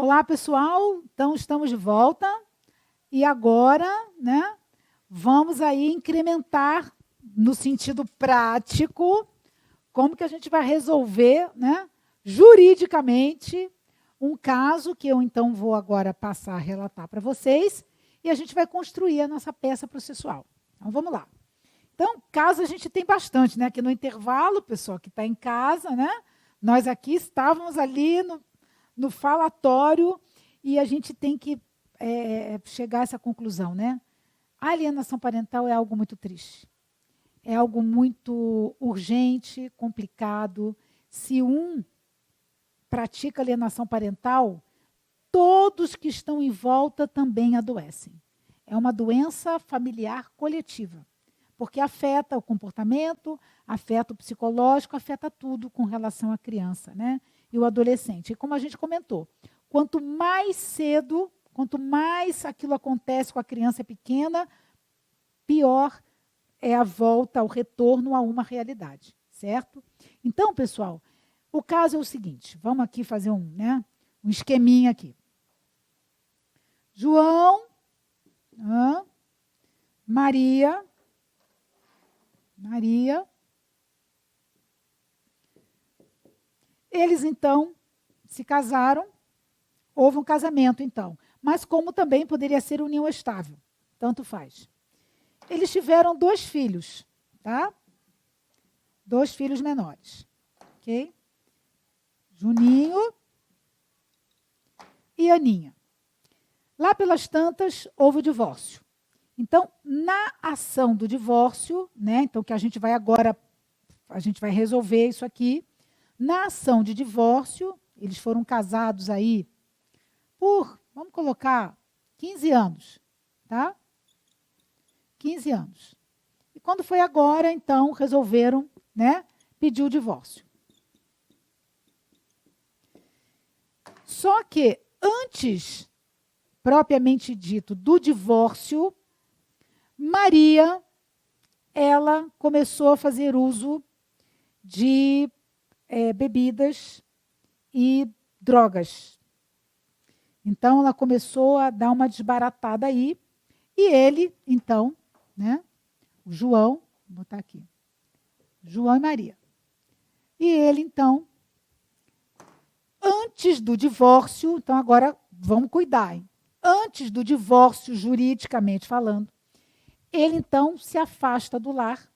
Olá, pessoal. Então, estamos de volta. E agora, né, vamos aí incrementar no sentido prático como que a gente vai resolver, né, juridicamente um caso que eu, então, vou agora passar a relatar para vocês e a gente vai construir a nossa peça processual. Então, vamos lá. Então, caso a gente tem bastante, né? Aqui no intervalo, pessoal que está em casa, né? Nós aqui estávamos ali no falatório e a gente tem que chegar a essa conclusão, né? A alienação parental é algo muito triste. É algo muito urgente, complicado. Se um pratica alienação parental, todos que estão em volta também adoecem. É uma doença familiar coletiva, porque afeta o comportamento, afeta o psicológico, afeta tudo com relação à criança, né? E o adolescente. E como a gente comentou, quanto mais cedo, quanto mais aquilo acontece com a criança pequena, pior é a volta, o retorno a uma realidade, certo? Então, pessoal, o caso é o seguinte, vamos aqui fazer um esqueminha aqui. João, Maria, eles então se casaram, houve um casamento então, mas como também poderia ser união estável, tanto faz. Eles tiveram 2 filhos, tá? 2 filhos menores, ok? Juninho e Aninha. Lá pelas tantas, houve o divórcio. Então, na ação do divórcio, né, então que a gente vai resolver isso aqui, na ação de divórcio, eles foram casados aí por, vamos colocar, 15 anos, tá? 15 anos. E quando foi agora, então, resolveram, né, pedir o divórcio. Só que, antes, propriamente dito, do divórcio, Maria, ela começou a fazer uso de bebidas e drogas. Então, ela começou a dar uma desbaratada aí, e ele, então, né, o João, vou botar aqui, João e Maria. E ele, então, antes do divórcio, então agora vamos cuidar, hein? Antes do divórcio, juridicamente falando, ele, então, se afasta do lar,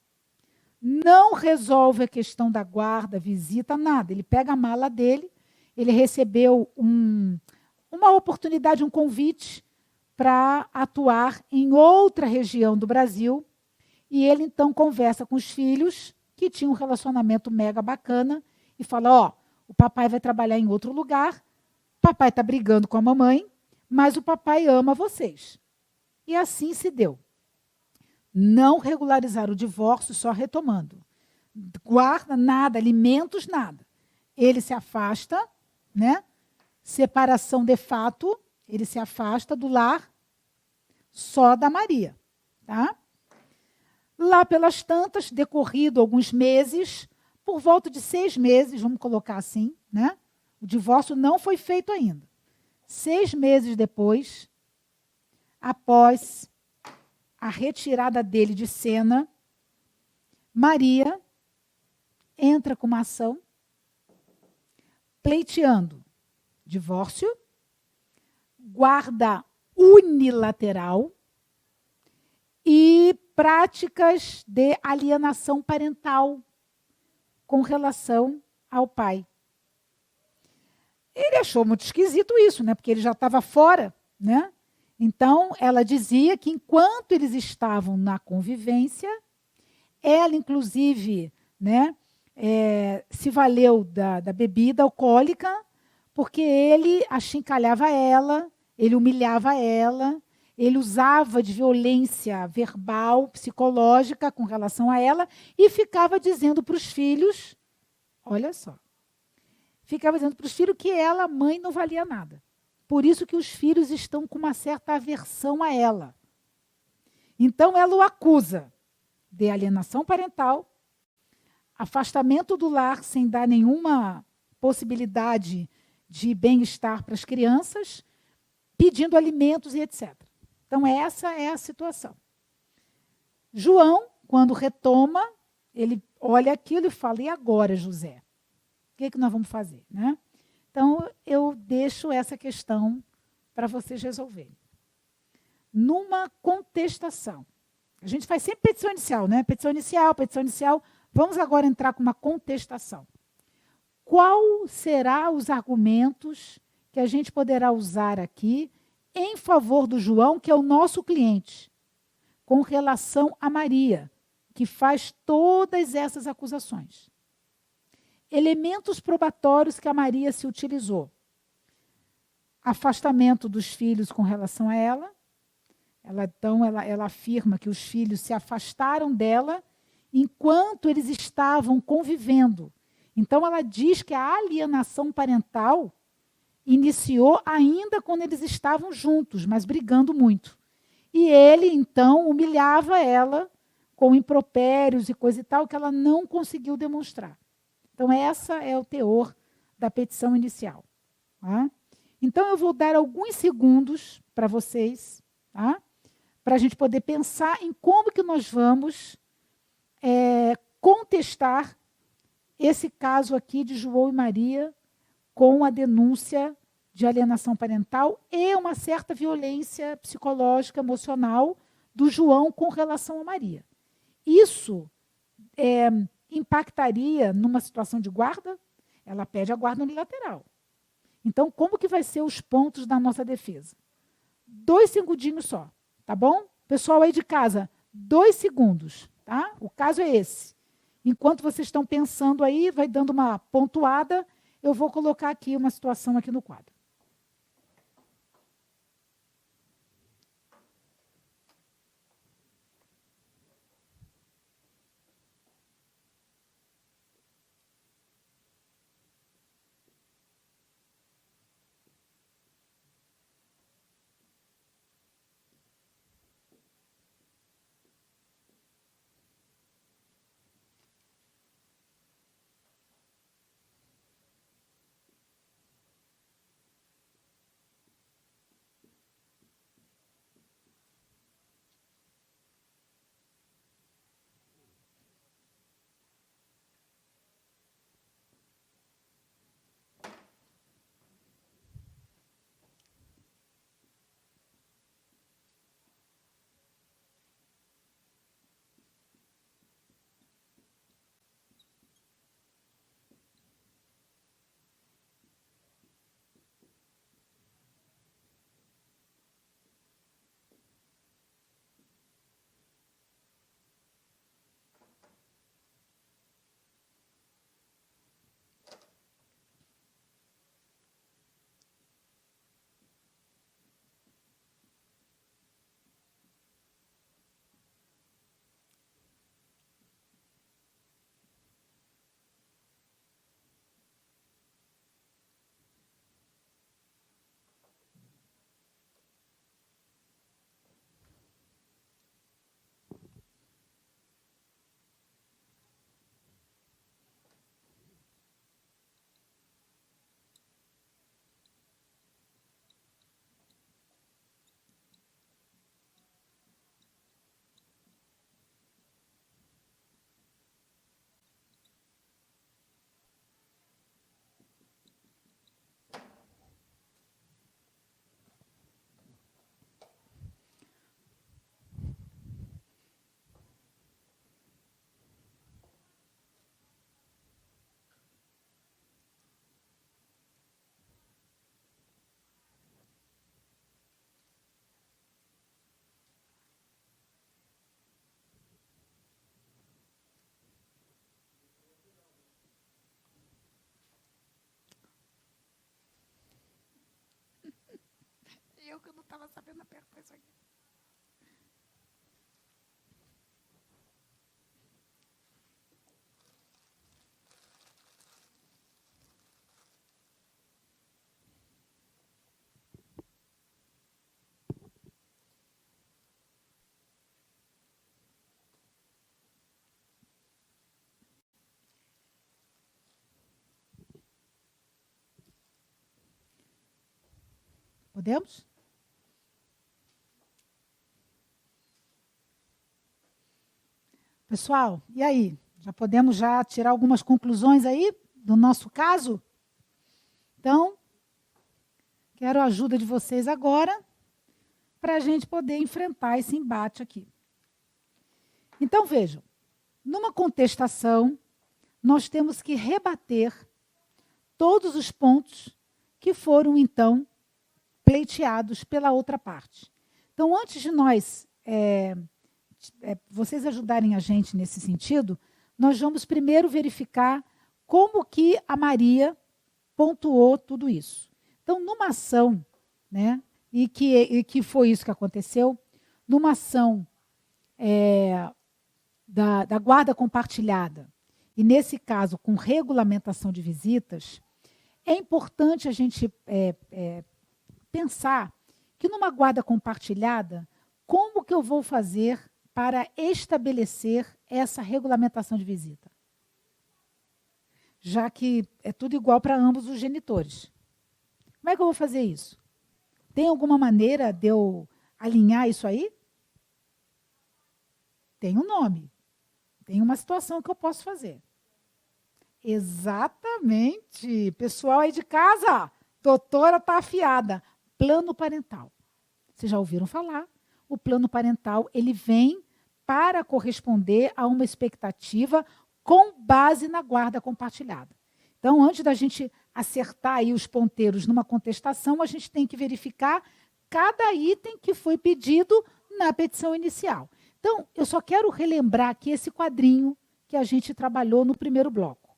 não resolve a questão da guarda, visita, nada. Ele pega a mala dele, ele recebeu uma oportunidade, um convite para atuar em outra região do Brasil, e ele, então, conversa com os filhos, que tinham um relacionamento mega bacana, e fala, ó, o papai vai trabalhar em outro lugar, o papai está brigando com a mamãe, mas o papai ama vocês. E assim se deu. Não regularizar o divórcio, só retomando. Guarda, nada, alimentos, nada. Ele se afasta, né? Separação de fato, ele se afasta do lar só da Maria, tá? Lá pelas tantas, decorrido alguns meses, por volta de 6 meses, vamos colocar assim, né? O divórcio não foi feito ainda. 6 meses depois, após a retirada dele de cena, Maria entra com uma ação pleiteando divórcio, guarda unilateral e práticas de alienação parental com relação ao pai. Ele achou muito esquisito isso, né? Porque ele já estava fora, né? Então, ela dizia que enquanto eles estavam na convivência, ela, inclusive, né, se valeu da bebida alcoólica, porque ele achincalhava ela, ele humilhava ela, ele usava de violência verbal, psicológica com relação a ela, e ficava dizendo para os filhos, olha só, ficava dizendo para os filhos que ela, mãe, não valia nada. Por isso que os filhos estão com uma certa aversão a ela. Então, ela o acusa de alienação parental, afastamento do lar sem dar nenhuma possibilidade de bem-estar para as crianças, pedindo alimentos e etc. Então, essa é a situação. João, quando retoma, ele olha aquilo e fala, e agora, José? O que nós vamos fazer? Né? Então, eu deixo essa questão para vocês resolverem. Numa contestação. A gente faz sempre petição inicial, né? Petição inicial, petição inicial. Vamos agora entrar com uma contestação. Qual será os argumentos que a gente poderá usar aqui em favor do João, que é o nosso cliente, com relação a Maria, que faz todas essas acusações? Elementos probatórios que a Maria se utilizou. Afastamento dos filhos com relação a ela. Ela afirma que os filhos se afastaram dela enquanto eles estavam convivendo. Então, ela diz que a alienação parental iniciou ainda quando eles estavam juntos, mas brigando muito. E ele, então, humilhava ela com impropérios e coisa e tal, que ela não conseguiu demonstrar. Então, essa é o teor da petição inicial. Tá? Então, eu vou dar alguns segundos para vocês, tá? Para a gente poder pensar em como que nós vamos contestar esse caso aqui de João e Maria com a denúncia de alienação parental e uma certa violência psicológica, emocional do João com relação a Maria. Isso impactaria numa situação de guarda? Ela pede a guarda unilateral. Então, como que vai ser os pontos da nossa defesa? 2 segundinhos só, tá bom? Pessoal aí de casa, 2 segundos, tá? O caso é esse. Enquanto vocês estão pensando aí, vai dando uma pontuada, eu vou colocar aqui uma situação aqui no quadro. Eu que não estava sabendo apertar isso aqui. Podemos? Pessoal, e aí? Já podemos tirar algumas conclusões aí do nosso caso? Então, quero a ajuda de vocês agora para a gente poder enfrentar esse embate aqui. Então, vejam, numa contestação, nós temos que rebater todos os pontos que foram, então, pleiteados pela outra parte. Então, antes de nós, vocês ajudarem a gente nesse sentido, nós vamos primeiro verificar como que a Maria pontuou tudo isso. Então, numa ação, né, e que foi isso que aconteceu, numa ação da guarda compartilhada, e nesse caso com regulamentação de visitas, é importante a gente pensar que numa guarda compartilhada, como que eu vou fazer para estabelecer essa regulamentação de visita? Já que é tudo igual para ambos os genitores. Como é que eu vou fazer isso? Tem alguma maneira de eu alinhar isso aí? Tem um nome. Tem uma situação que eu posso fazer. Exatamente. Pessoal aí de casa, doutora está afiada. Plano parental. Vocês já ouviram falar? O plano parental, ele vem para corresponder a uma expectativa com base na guarda compartilhada. Então, antes da gente acertar aí os ponteiros numa contestação, a gente tem que verificar cada item que foi pedido na petição inicial. Então, eu só quero relembrar aqui esse quadrinho que a gente trabalhou no primeiro bloco.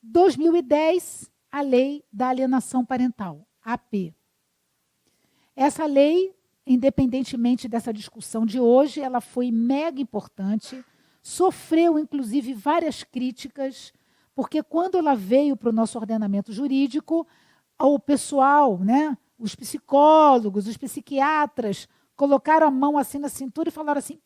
2010, a Lei da Alienação Parental, AP. Essa lei, independentemente dessa discussão de hoje, ela foi mega importante, sofreu, inclusive, várias críticas, porque quando ela veio para o nosso ordenamento jurídico, o pessoal, né, os psicólogos, os psiquiatras, colocaram a mão assim na cintura e falaram assim,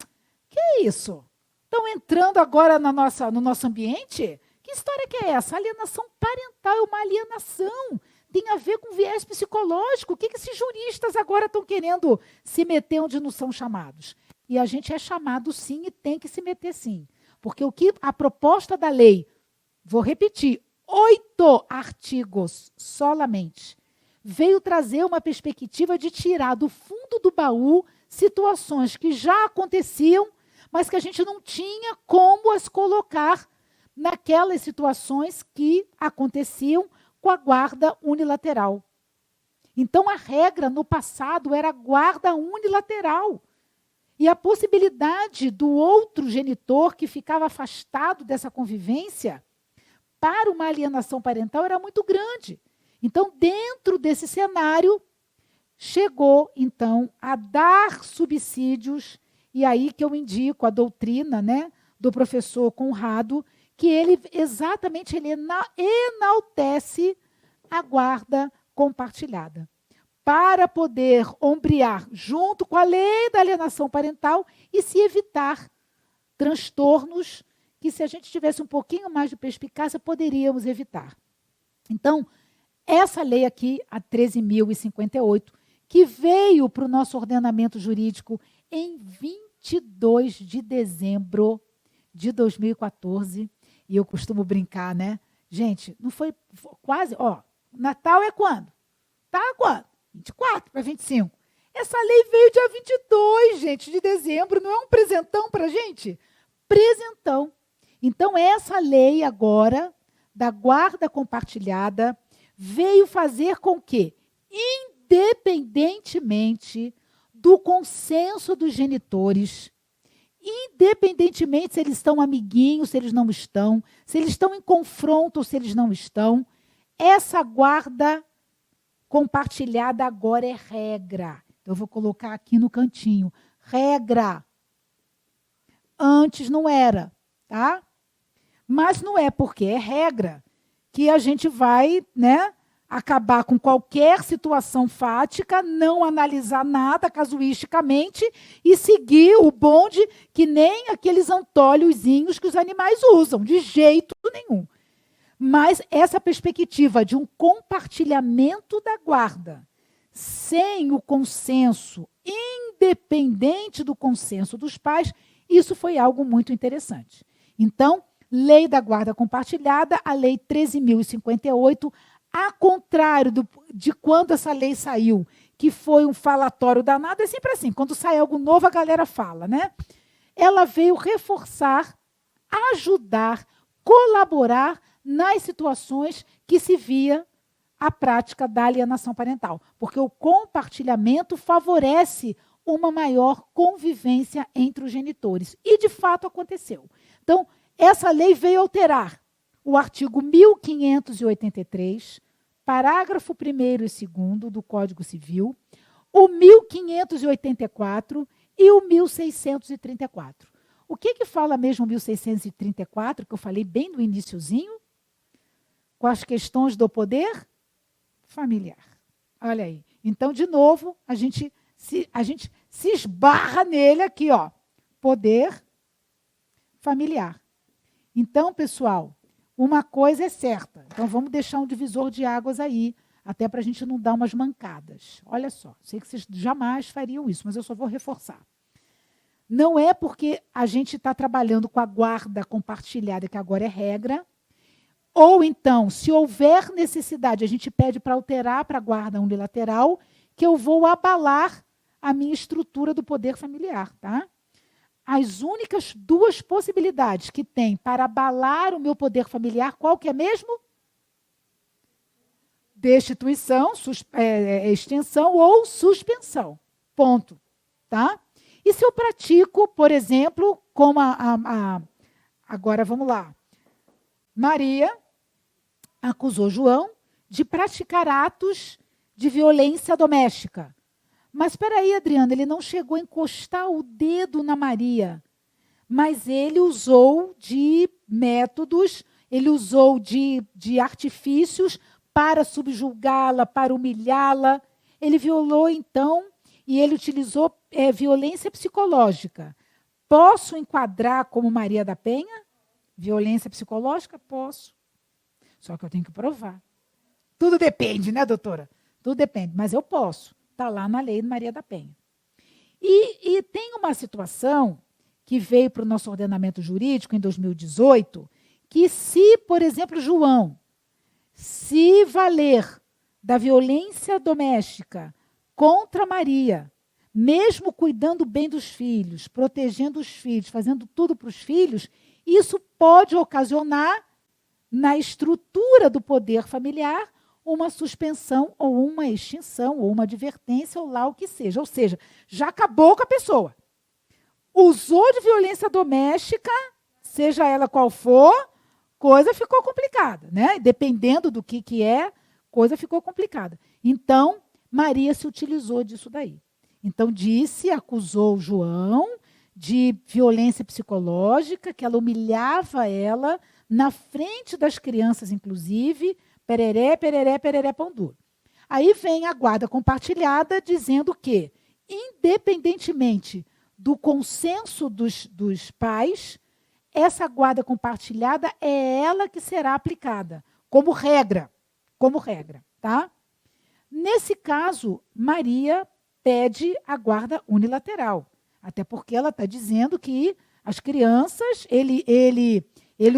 que é isso? Estão entrando agora no nosso ambiente? Que história que é essa? Alienação parental é uma alienação. Tem a ver com viés psicológico. O que esses juristas agora estão querendo se meter onde não são chamados? E a gente é chamado sim e tem que se meter sim. Porque o que a proposta da lei, vou repetir, 8 artigos solamente, veio trazer uma perspectiva de tirar do fundo do baú situações que já aconteciam, mas que a gente não tinha como as colocar naquelas situações que aconteciam com a guarda unilateral. Então, a regra no passado era a guarda unilateral. E a possibilidade do outro genitor que ficava afastado dessa convivência para uma alienação parental era muito grande. Então, dentro desse cenário, chegou, então, a dar subsídios, e aí que eu indico a doutrina, né, do professor Conrado, que ele exatamente ele enaltece a guarda compartilhada, para poder ombrear junto com a lei da alienação parental e se evitar transtornos que, se a gente tivesse um pouquinho mais de perspicácia, poderíamos evitar. Então, essa lei aqui, a 13.058, que veio para o nosso ordenamento jurídico em 22 de dezembro de 2014, e eu costumo brincar, né? Gente, não foi quase, Natal é quando? Tá quando? 24 para 25. Essa lei veio dia 22, gente, de dezembro, não é um presentão para a gente? Presentão. Então, essa lei agora, da guarda compartilhada, veio fazer com que, independentemente do consenso dos genitores, independentemente se eles estão amiguinhos, se eles não estão, se eles estão em confronto ou se eles não estão, essa guarda compartilhada agora é regra. Eu vou colocar aqui no cantinho. Regra. Antes não era, tá? Mas não é porque é regra que a gente vai, né, acabar com qualquer situação fática, não analisar nada casuisticamente e seguir o bonde que nem aqueles antóliozinhos que os animais usam, de jeito nenhum. Mas essa perspectiva de um compartilhamento da guarda, sem o consenso, independente do consenso dos pais, isso foi algo muito interessante. Então, Lei da Guarda Compartilhada, a Lei 13.058, a contrário de quando essa lei saiu, que foi um falatório danado, é sempre assim, quando sai algo novo a galera fala, né? Ela veio reforçar, ajudar, colaborar nas situações que se via a prática da alienação parental, porque o compartilhamento favorece uma maior convivência entre os genitores. E, de fato, aconteceu. Então, essa lei veio alterar o artigo 1583, parágrafo 1º e 2º do Código Civil, o 1584 e o 1634. O que fala mesmo o 1634, que eu falei bem no iniciozinho? Com as questões do poder familiar. Olha aí. Então, de novo, a gente se esbarra nele aqui, ó. Poder familiar. Então, pessoal, uma coisa é certa. Então, vamos deixar um divisor de águas aí, até para a gente não dar umas mancadas. Olha só, sei que vocês jamais fariam isso, mas eu só vou reforçar. Não é porque a gente está trabalhando com a guarda compartilhada, que agora é regra, ou então, se houver necessidade, a gente pede para alterar para a guarda unilateral, que eu vou abalar a minha estrutura do poder familiar, tá? As únicas duas possibilidades que tem para abalar o meu poder familiar, qual que é mesmo? Destituição, extinção ou suspensão. Ponto. Tá? E se eu pratico, por exemplo, como agora vamos lá. Maria acusou João de praticar atos de violência doméstica. Mas espera aí, Adriana, ele não chegou a encostar o dedo na Maria, mas ele usou de métodos, ele usou de artifícios para subjugá-la, para humilhá-la. Ele violou, então, e ele utilizou violência psicológica. Posso enquadrar como Maria da Penha? Violência psicológica? Posso. Só que eu tenho que provar. Tudo depende, né, doutora? Tudo depende, mas eu posso. Está lá na lei de Maria da Penha. E tem uma situação que veio para o nosso ordenamento jurídico em 2018, que se, por exemplo, João, se valer da violência doméstica contra Maria, mesmo cuidando bem dos filhos, protegendo os filhos, fazendo tudo para os filhos, isso pode ocasionar, na estrutura do poder familiar, uma suspensão ou uma extinção, ou uma advertência, ou lá o que seja. Ou seja, já acabou com a pessoa. Usou de violência doméstica, seja ela qual for, coisa ficou complicada, né? Dependendo do que é, coisa ficou complicada. Então, Maria se utilizou disso daí. Então, acusou João de violência psicológica, que ela humilhava ela na frente das crianças, inclusive, pereré, pereré, pereré, pão duro. Aí vem a guarda compartilhada dizendo que, independentemente do consenso dos pais, essa guarda compartilhada é ela que será aplicada, como regra, tá? Nesse caso, Maria pede a guarda unilateral, até porque ela está dizendo que as crianças, ele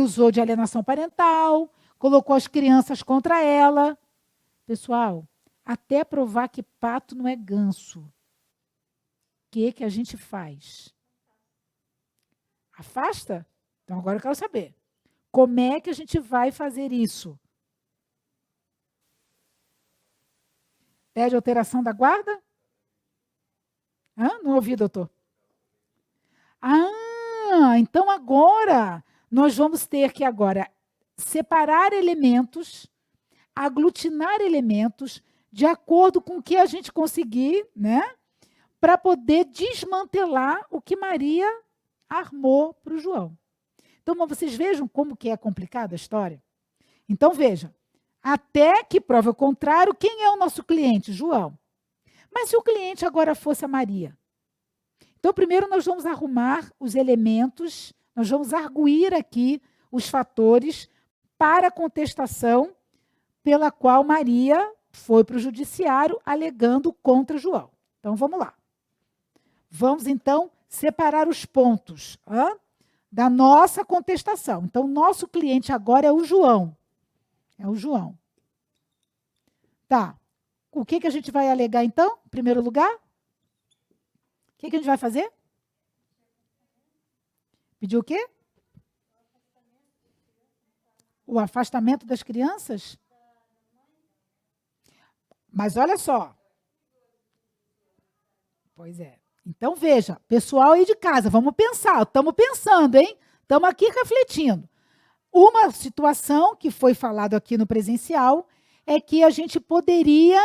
usou de alienação parental, colocou as crianças contra ela. Pessoal, até provar que pato não é ganso, o que a gente faz? Afasta? Então, agora eu quero saber. Como é que a gente vai fazer isso? Pede alteração da guarda? Não ouvi, doutor. Então agora nós vamos ter que separar elementos, aglutinar elementos de acordo com o que a gente conseguir, né, para poder desmantelar o que Maria armou para o João. Então, vocês vejam como que é complicada a história? Então, vejam, até que prova o contrário, quem é o nosso cliente? João. Mas se o cliente agora fosse a Maria? Então, primeiro nós vamos arrumar os elementos, nós vamos arguir aqui os fatores para a contestação pela qual Maria foi para o judiciário alegando contra João. Então, vamos lá. Vamos, então, separar os pontos da nossa contestação. Então, nosso cliente agora é o João. É o João. Tá. O que a gente vai alegar, então? Em primeiro lugar? O que a gente vai fazer? Pedir o quê? O afastamento das crianças? Mas olha só. Pois é. Então, veja, pessoal aí de casa, vamos pensar. Estamos pensando, hein? Estamos aqui refletindo. Uma situação que foi falado aqui no presencial é que a gente poderia,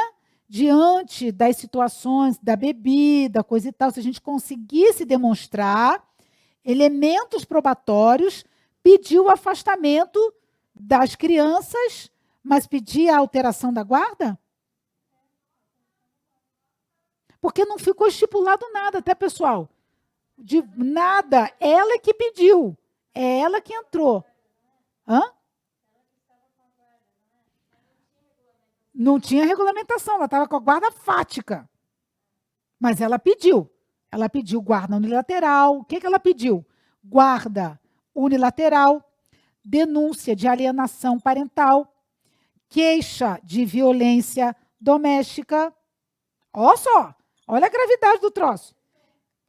diante das situações da bebida, coisa e tal, se a gente conseguisse demonstrar elementos probatórios, pedir o afastamento das crianças, mas pedir a alteração da guarda? Porque não ficou estipulado nada, tá, pessoal? De nada, ela que pediu, é ela que entrou. Hã? Não tinha regulamentação, ela estava com a guarda fática. Mas ela pediu. Ela pediu guarda unilateral. O que ela pediu? Guarda unilateral, denúncia de alienação parental, queixa de violência doméstica. Olha só, olha a gravidade do troço.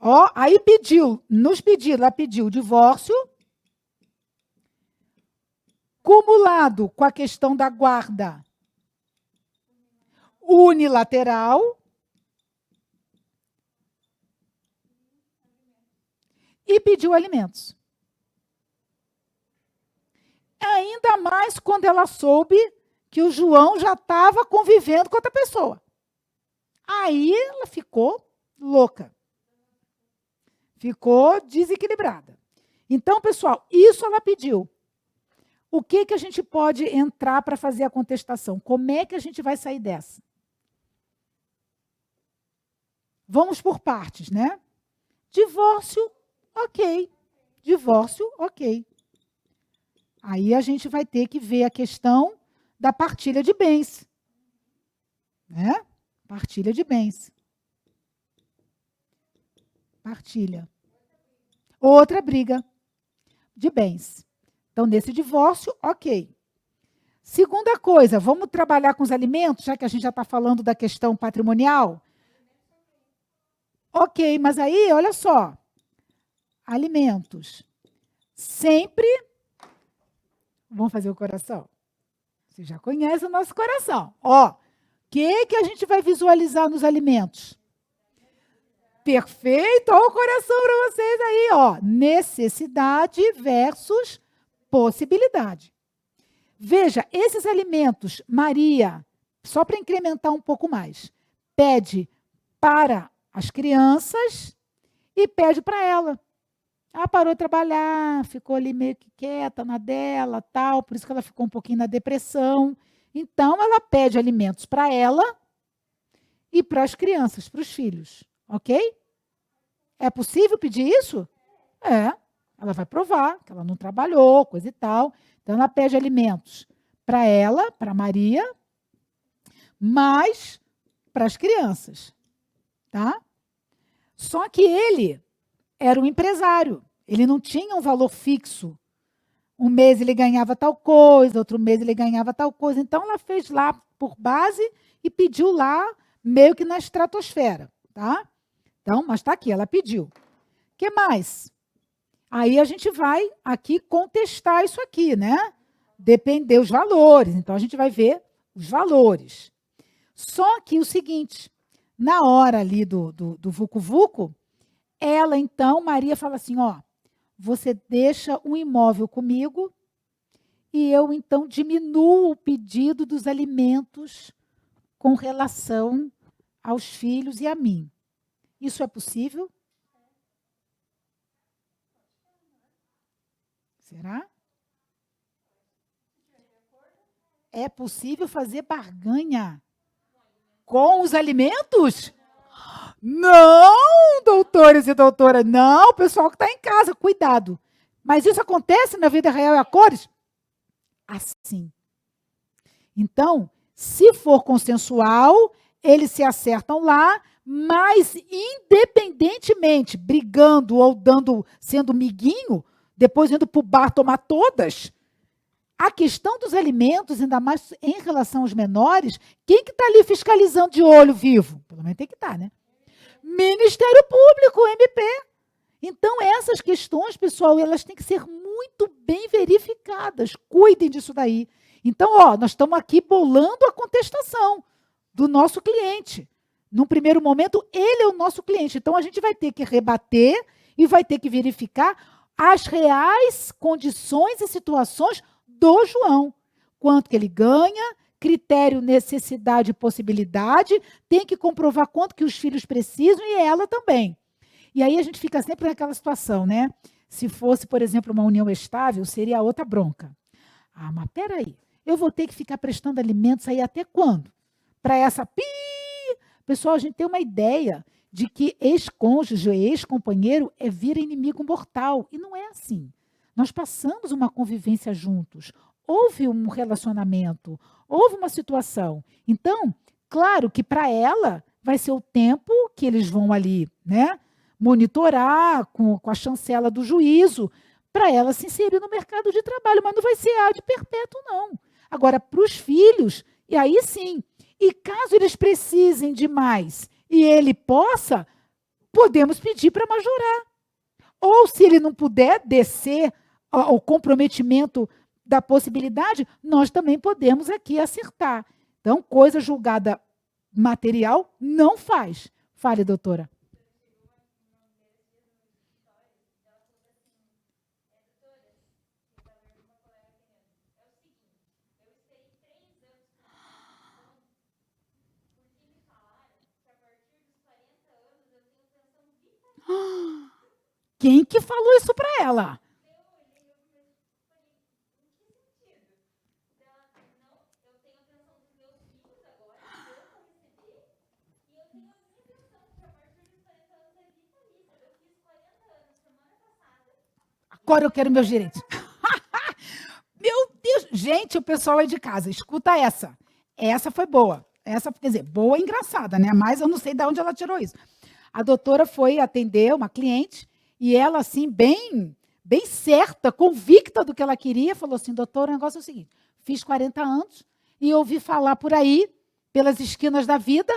Ó, aí ela pediu divórcio, cumulado com a questão da guarda unilateral e pediu alimentos. Ainda mais quando ela soube que o João já estava convivendo com outra pessoa. Aí ela ficou louca. Ficou desequilibrada. Então, pessoal, isso ela pediu. O que a gente pode entrar para fazer a contestação? Como é que a gente vai sair dessa? Vamos por partes, né? Divórcio, ok. Divórcio, ok. Aí a gente vai ter que ver a questão da partilha de bens. Né? Partilha de bens. Partilha. Outra briga de bens. Então, nesse divórcio, ok. Segunda coisa, vamos trabalhar com os alimentos, já que a gente já está falando da questão patrimonial? Ok, mas aí, olha só. Alimentos. Sempre. Vamos fazer o coração? Você já conhece o nosso coração. Ó, o que a gente vai visualizar nos alimentos? Perfeito, olha o coração para vocês aí, ó. Necessidade versus possibilidade. Veja, esses alimentos, Maria, só para incrementar um pouco mais, pede para as crianças e pede para ela. Ela parou de trabalhar, ficou ali meio que quieta na dela, tal, por isso que ela ficou um pouquinho na depressão. Então, ela pede alimentos para ela e para as crianças, para os filhos, ok? É possível pedir isso? É. Ela vai provar que ela não trabalhou, coisa e tal. Então, ela pede alimentos para ela, para Maria, mas para as crianças, tá? Só que ele era um empresário. Ele não tinha um valor fixo. Um mês ele ganhava tal coisa, outro mês ele ganhava tal coisa. Então, ela fez lá por base e pediu lá meio que na estratosfera, tá? Então, mas está aqui, ela pediu. O que mais? Aí a gente vai aqui contestar isso aqui, né? Depender os valores. Então, a gente vai ver os valores. Só que o seguinte, na hora ali do vucu-vucu, ela, então, Maria fala assim, ó, você deixa um imóvel comigo e eu, então, diminuo o pedido dos alimentos com relação aos filhos e a mim. Isso é possível? Será? É possível fazer barganha com os alimentos? Não, doutores e doutoras, não, pessoal que está em casa, cuidado. Mas isso acontece na vida real e a cores? Assim. Então, Se for consensual, eles se acertam lá, mas independentemente, brigando ou sendo miguinho, depois indo para o bar tomar todas, a questão dos alimentos, ainda mais em relação aos menores, quem que está ali fiscalizando de olho vivo? Pelo menos tem que estar, né? Ministério Público, MP. Então, essas questões, pessoal, elas têm que ser muito bem verificadas. Cuidem disso daí. Então, nós estamos aqui bolando a contestação do nosso cliente. Num primeiro momento, ele é o nosso cliente. Então, a gente vai ter que rebater e vai ter que verificar as reais condições e situações do João. Quanto que ele ganha, critério, necessidade e possibilidade, tem que comprovar quanto que os filhos precisam e ela também. E aí a gente fica sempre naquela situação, né? Se fosse, por exemplo, uma união estável, seria outra bronca. Ah, mas peraí, eu vou ter que ficar prestando alimentos aí até quando? Para essa... Pessoal, a gente tem uma ideia de que ex-cônjuge, ex-companheiro vira inimigo mortal. E não é assim. Nós passamos uma convivência juntos. Houve um relacionamento, houve uma situação. Então, claro que para ela vai ser o tempo que eles vão ali, né, monitorar com a chancela do juízo, para ela se inserir no mercado de trabalho, mas não vai ser ad perpétuo, não. Agora, para os filhos, e aí sim, e caso eles precisem de mais e ele possa, podemos pedir para majorar. Ou se ele não puder descer ao comprometimento da possibilidade, nós também podemos aqui acertar. Então, coisa julgada material não faz. Fale, doutora. Quem que falou isso para ela? Agora eu quero meus direitos. Meu Deus! Gente, o pessoal aí de casa, escuta essa. Essa foi boa. Essa, quer dizer, boa e engraçada, né? Mas eu não sei de onde ela tirou isso. A doutora foi atender uma cliente e ela, assim, bem certa, convicta do que ela queria, falou assim, doutora, o negócio é o seguinte, fiz 40 anos e ouvi falar por aí, pelas esquinas da vida,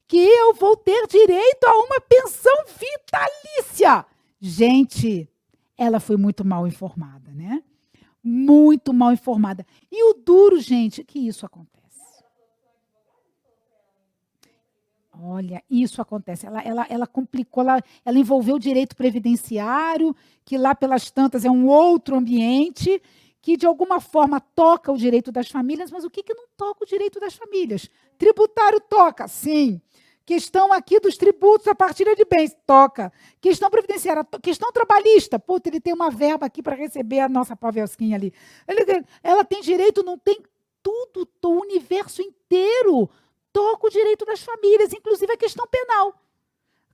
que eu vou ter direito a uma pensão vitalícia. Gente, ela foi muito mal informada, né? Muito mal informada. E o duro, gente, que isso acontece. Olha, isso acontece. Ela complicou, ela envolveu o direito previdenciário, que lá pelas tantas é um outro ambiente, que de alguma forma toca o direito das famílias, mas o que não toca o direito das famílias? Tributário toca, sim. Questão aqui dos tributos, a partilha de bens, toca. Questão previdenciária, questão trabalhista. Puta, ele tem uma verba aqui para receber a nossa Pavelsquinha ali. Ela tem direito, não tem tudo, o universo inteiro toca o direito das famílias, inclusive a questão penal.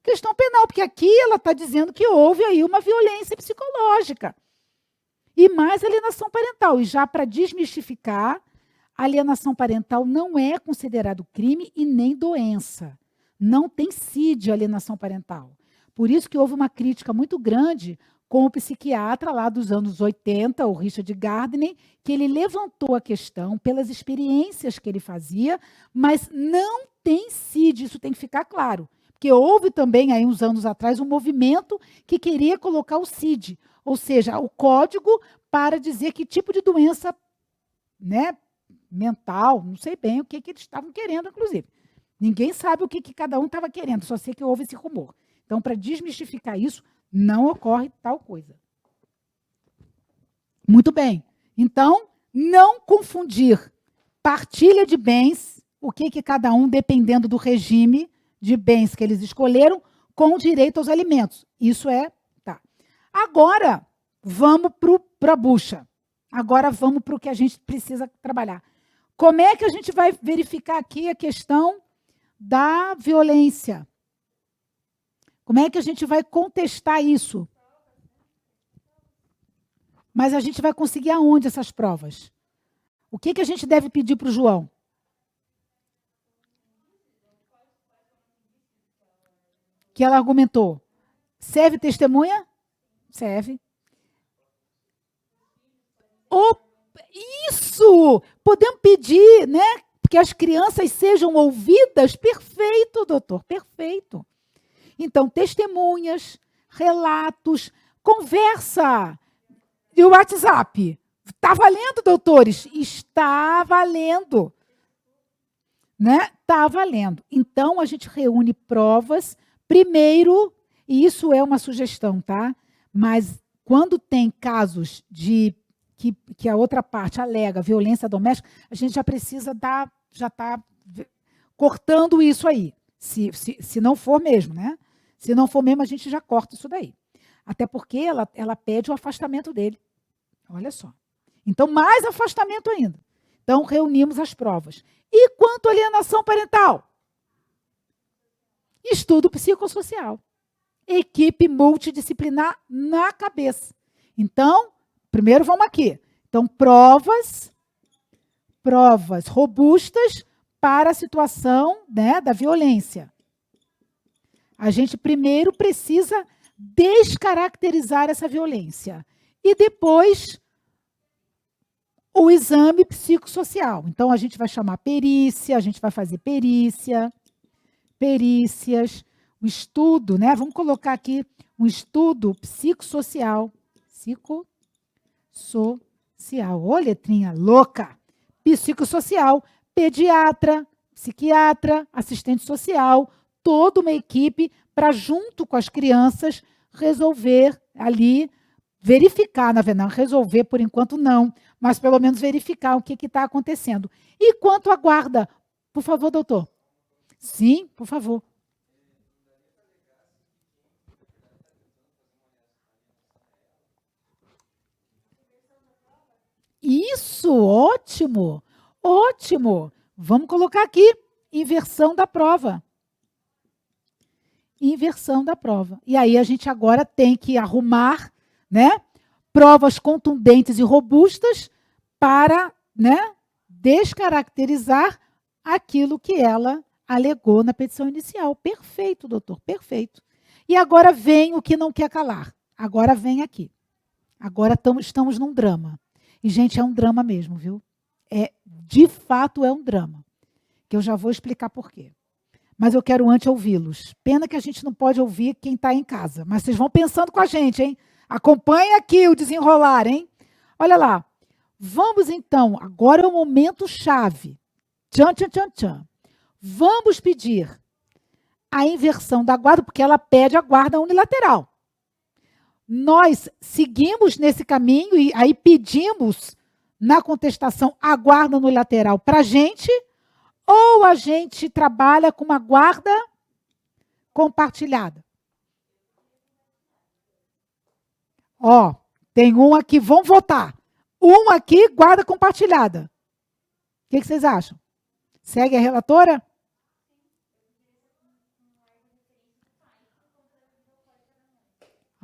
Questão penal, porque aqui ela está dizendo que houve aí uma violência psicológica. E mais alienação parental. E já para desmistificar, alienação parental não é considerado crime e nem doença. Não tem CID alienação parental. Por isso que houve uma crítica muito grande com o psiquiatra lá dos anos 80, o Richard Gardner, que ele levantou a questão pelas experiências que ele fazia, mas não tem CID, isso tem que ficar claro. Porque houve também, aí uns anos atrás, um movimento que queria colocar o CID, ou seja, o código para dizer que tipo de doença, né, mental, não sei bem o que eles estavam querendo, inclusive. Ninguém sabe o que cada um estava querendo, só sei que houve esse rumor. Então, para desmistificar isso, não ocorre tal coisa. Muito bem. Então, não confundir partilha de bens, o que cada um, dependendo do regime de bens que eles escolheram, com direito aos alimentos. Isso é... Tá. Agora, vamos para a bucha. Agora, vamos para o que a gente precisa trabalhar. Como é que a gente vai verificar aqui a questão da violência? Como é que a gente vai contestar isso? Mas a gente vai conseguir aonde essas provas? O que a gente deve pedir para o João? que ela argumentou. Serve testemunha? Serve. Isso! Podemos pedir, né? Que as crianças sejam ouvidas? Perfeito, doutor, perfeito. Então, testemunhas, relatos, conversa de WhatsApp. Está valendo, doutores? Está valendo. Né? Está valendo. Então, a gente reúne provas, primeiro, e isso é uma sugestão, tá? Mas quando tem casos de que a outra parte alega violência doméstica, a gente já precisa já está cortando isso aí. Se não for mesmo, né? Se não for mesmo, a gente já corta isso daí. Até porque ela pede o afastamento dele. Olha só. Então, mais afastamento ainda. Então, reunimos as provas. E quanto à alienação parental? Estudo psicossocial. Equipe multidisciplinar na cabeça. Então, primeiro vamos aqui. Então, provas robustas para a situação, né, da violência. A gente primeiro precisa descaracterizar essa violência. E depois, o exame psicossocial. Então, a gente vai chamar perícia, a gente vai fazer perícias, o estudo, né? Vamos colocar aqui um estudo psicossocial. Psicossocial. Ô, letrinha louca! Psicossocial, pediatra, psiquiatra, assistente social, toda uma equipe para, junto com as crianças, resolver ali, verificar, na verdade, resolver por enquanto não, mas pelo menos verificar o que está acontecendo. E quanto à guarda? Por favor, doutor. Sim, por favor. Isso, ótimo, ótimo. Vamos colocar aqui, inversão da prova. Inversão da prova. E aí a gente agora tem que arrumar, né, provas contundentes e robustas para, né, descaracterizar aquilo que ela alegou na petição inicial. Perfeito, doutor, perfeito. E agora vem o que não quer calar. Agora vem aqui. Agora estamos num drama. E, gente, é um drama mesmo, viu? De fato, é um drama. Que eu já vou explicar por quê. Mas eu quero antes ouvi-los. Pena que a gente não pode ouvir quem está em casa. Mas vocês vão pensando com a gente, hein? Acompanhe aqui o desenrolar, hein? Olha lá. Vamos, então, agora é o momento chave. Tchan, tchan, tchan, tchan. Vamos pedir a inversão da guarda, porque ela pede a guarda unilateral. Nós seguimos nesse caminho e aí pedimos na contestação a guarda unilateral para a gente, ou a gente trabalha com uma guarda compartilhada. Ó, tem um aqui, vamos votar. Um aqui, guarda compartilhada. O que vocês acham? Segue a relatora?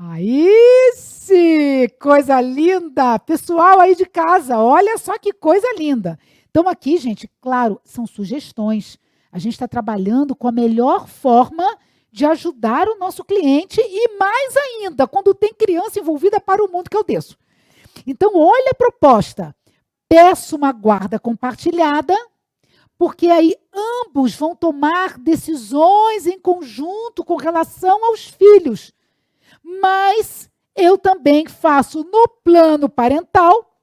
Aí sim, coisa linda. Pessoal aí de casa, olha só que coisa linda. Então aqui, gente, claro, são sugestões. A gente está trabalhando com a melhor forma de ajudar o nosso cliente e mais ainda, quando tem criança envolvida para o mundo que eu desço. Então, olha a proposta. Peço uma guarda compartilhada, porque aí ambos vão tomar decisões em conjunto com relação aos filhos. Mas eu também faço no plano parental.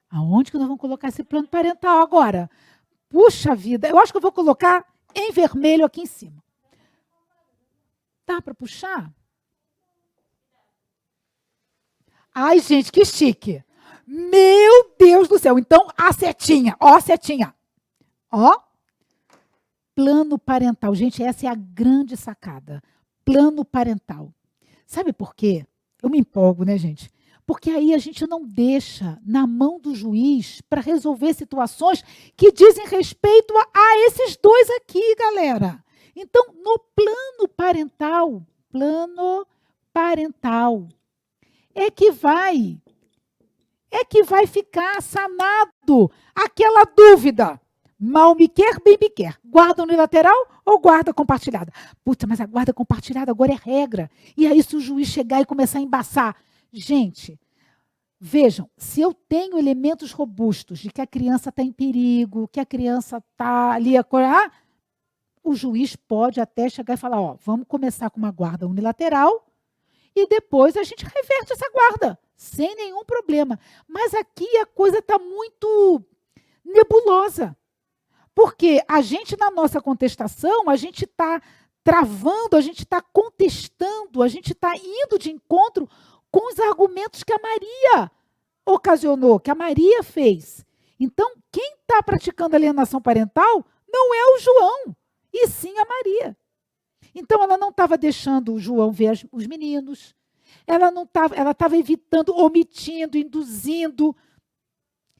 Aonde que nós vamos colocar esse plano parental agora? Puxa vida, eu acho que eu vou colocar em vermelho aqui em cima. Dá para puxar? Ai, gente, que chique. Meu Deus do céu. Então, a setinha. Ó, a setinha. Ó. Plano parental. Gente, essa é a grande sacada. Plano parental. Sabe por quê? Eu me empolgo, né, gente? Porque aí a gente não deixa na mão do juiz para resolver situações que dizem respeito a esses dois aqui, galera. Então, no plano parental, é que vai ficar sanado aquela dúvida. Mal me quer, bem me quer. Guarda unilateral ou guarda compartilhada? Puta, mas a guarda compartilhada agora é regra. E aí se o juiz chegar e começar a embaçar? Gente, vejam, se eu tenho elementos robustos de que a criança está em perigo, que a criança está ali, o juiz pode até chegar e falar, ó, vamos começar com uma guarda unilateral e depois a gente reverte essa guarda, sem nenhum problema. Mas aqui a coisa está muito nebulosa. Porque a gente, na nossa contestação, a gente está travando, a gente está contestando, a gente está indo de encontro com os argumentos que a Maria ocasionou, que a Maria fez. Então, quem está praticando alienação parental não é o João, e sim a Maria. Então, ela não estava deixando o João ver os meninos, ela estava evitando, omitindo, induzindo.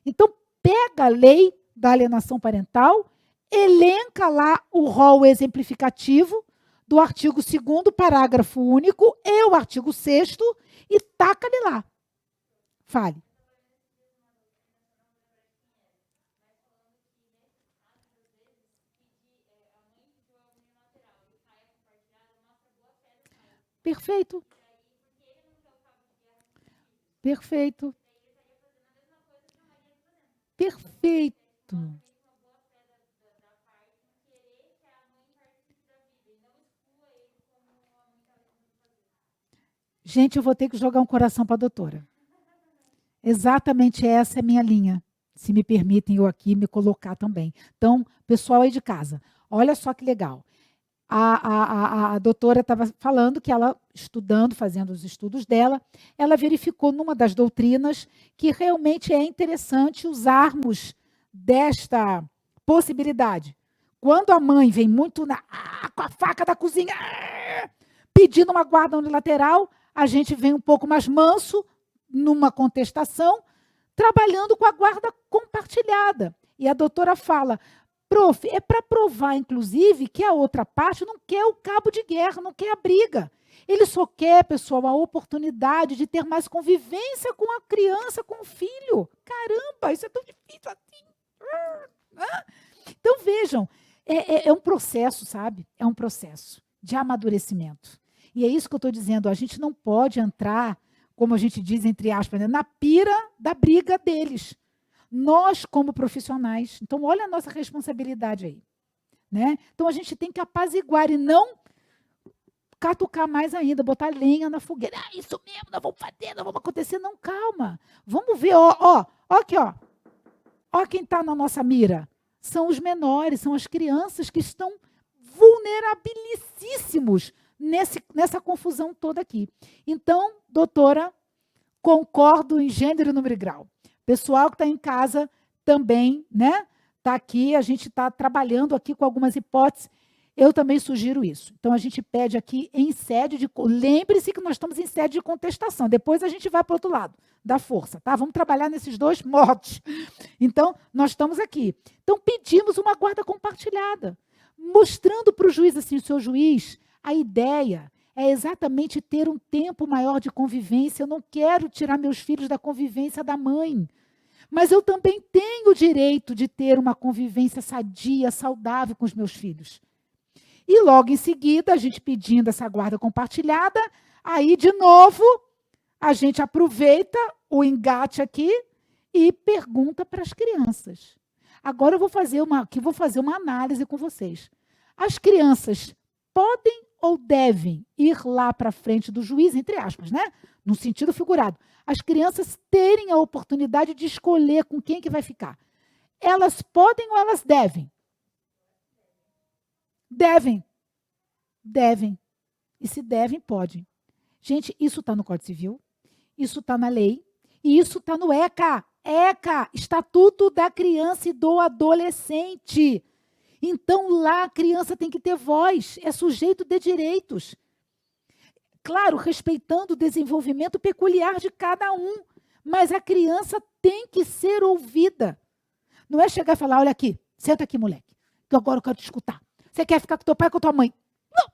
Então, pega a lei da alienação parental, elenca lá o rol exemplificativo do artigo 2º, parágrafo único, e o artigo 6º, e taca-lhe lá. Fale. Perfeito. Perfeito. Perfeito. Gente, eu vou ter que jogar um coração para a doutora. Exatamente essa é a minha linha. Se me permitem eu aqui me colocar também. Então, pessoal aí de casa, olha só que legal. A doutora estava falando que ela, estudando, fazendo os estudos dela, ela verificou numa das doutrinas que realmente é interessante usarmos desta possibilidade. Quando a mãe vem muito com a faca da cozinha, pedindo uma guarda unilateral, a gente vem um pouco mais manso, numa contestação, trabalhando com a guarda compartilhada. E a doutora fala, prof, é para provar, inclusive, que a outra parte não quer o cabo de guerra, não quer a briga. Ele só quer, pessoal, a oportunidade de ter mais convivência com a criança, com o filho. Caramba, isso é tão difícil assim. Então, vejam, é um processo, sabe? É um processo de amadurecimento. E é isso que eu estou dizendo, a gente não pode entrar, como a gente diz, entre aspas, né, na pira da briga deles. Nós, como profissionais, então olha a nossa responsabilidade aí. Né? Então a gente tem que apaziguar e não catucar mais ainda, botar lenha na fogueira. Isso mesmo, nós vamos fazer, nós vamos acontecer. Não, calma. Vamos ver, ó aqui, ó. Ó quem está na nossa mira. São os menores, são as crianças que estão vulnerabilicíssimos nessa confusão toda aqui. Então, doutora, concordo em gênero, número e grau. Pessoal que está em casa também, né? Está aqui, a gente está trabalhando aqui com algumas hipóteses. Eu também sugiro isso. Então, a gente pede aqui em sede de... Lembre-se que nós estamos em sede de contestação. Depois a gente vai para o outro lado, da força, tá? Vamos trabalhar nesses dois modos. Então, nós estamos aqui. Então, pedimos uma guarda compartilhada, mostrando para o juiz assim, o seu juiz, a ideia é exatamente ter um tempo maior de convivência. Eu não quero tirar meus filhos da convivência da mãe, mas eu também tenho o direito de ter uma convivência sadia, saudável com os meus filhos. E logo em seguida, a gente pedindo essa guarda compartilhada, aí de novo, a gente aproveita o engate aqui e pergunta para as crianças. Agora eu vou fazer uma análise com vocês. As crianças podem ou devem ir lá para frente do juiz, entre aspas, né? No sentido figurado. As crianças terem a oportunidade de escolher com quem que vai ficar. Elas podem ou elas devem? Devem. Devem. E se devem, podem. Gente, isso está no Código Civil, isso está na lei, e isso está no ECA. ECA, Estatuto da Criança e do Adolescente. Então, lá a criança tem que ter voz, é sujeito de direitos. Claro, respeitando o desenvolvimento peculiar de cada um, mas a criança tem que ser ouvida. Não é chegar e falar, olha aqui, senta aqui, moleque, que agora eu quero te escutar. Você quer ficar com teu pai ou com tua mãe? Não.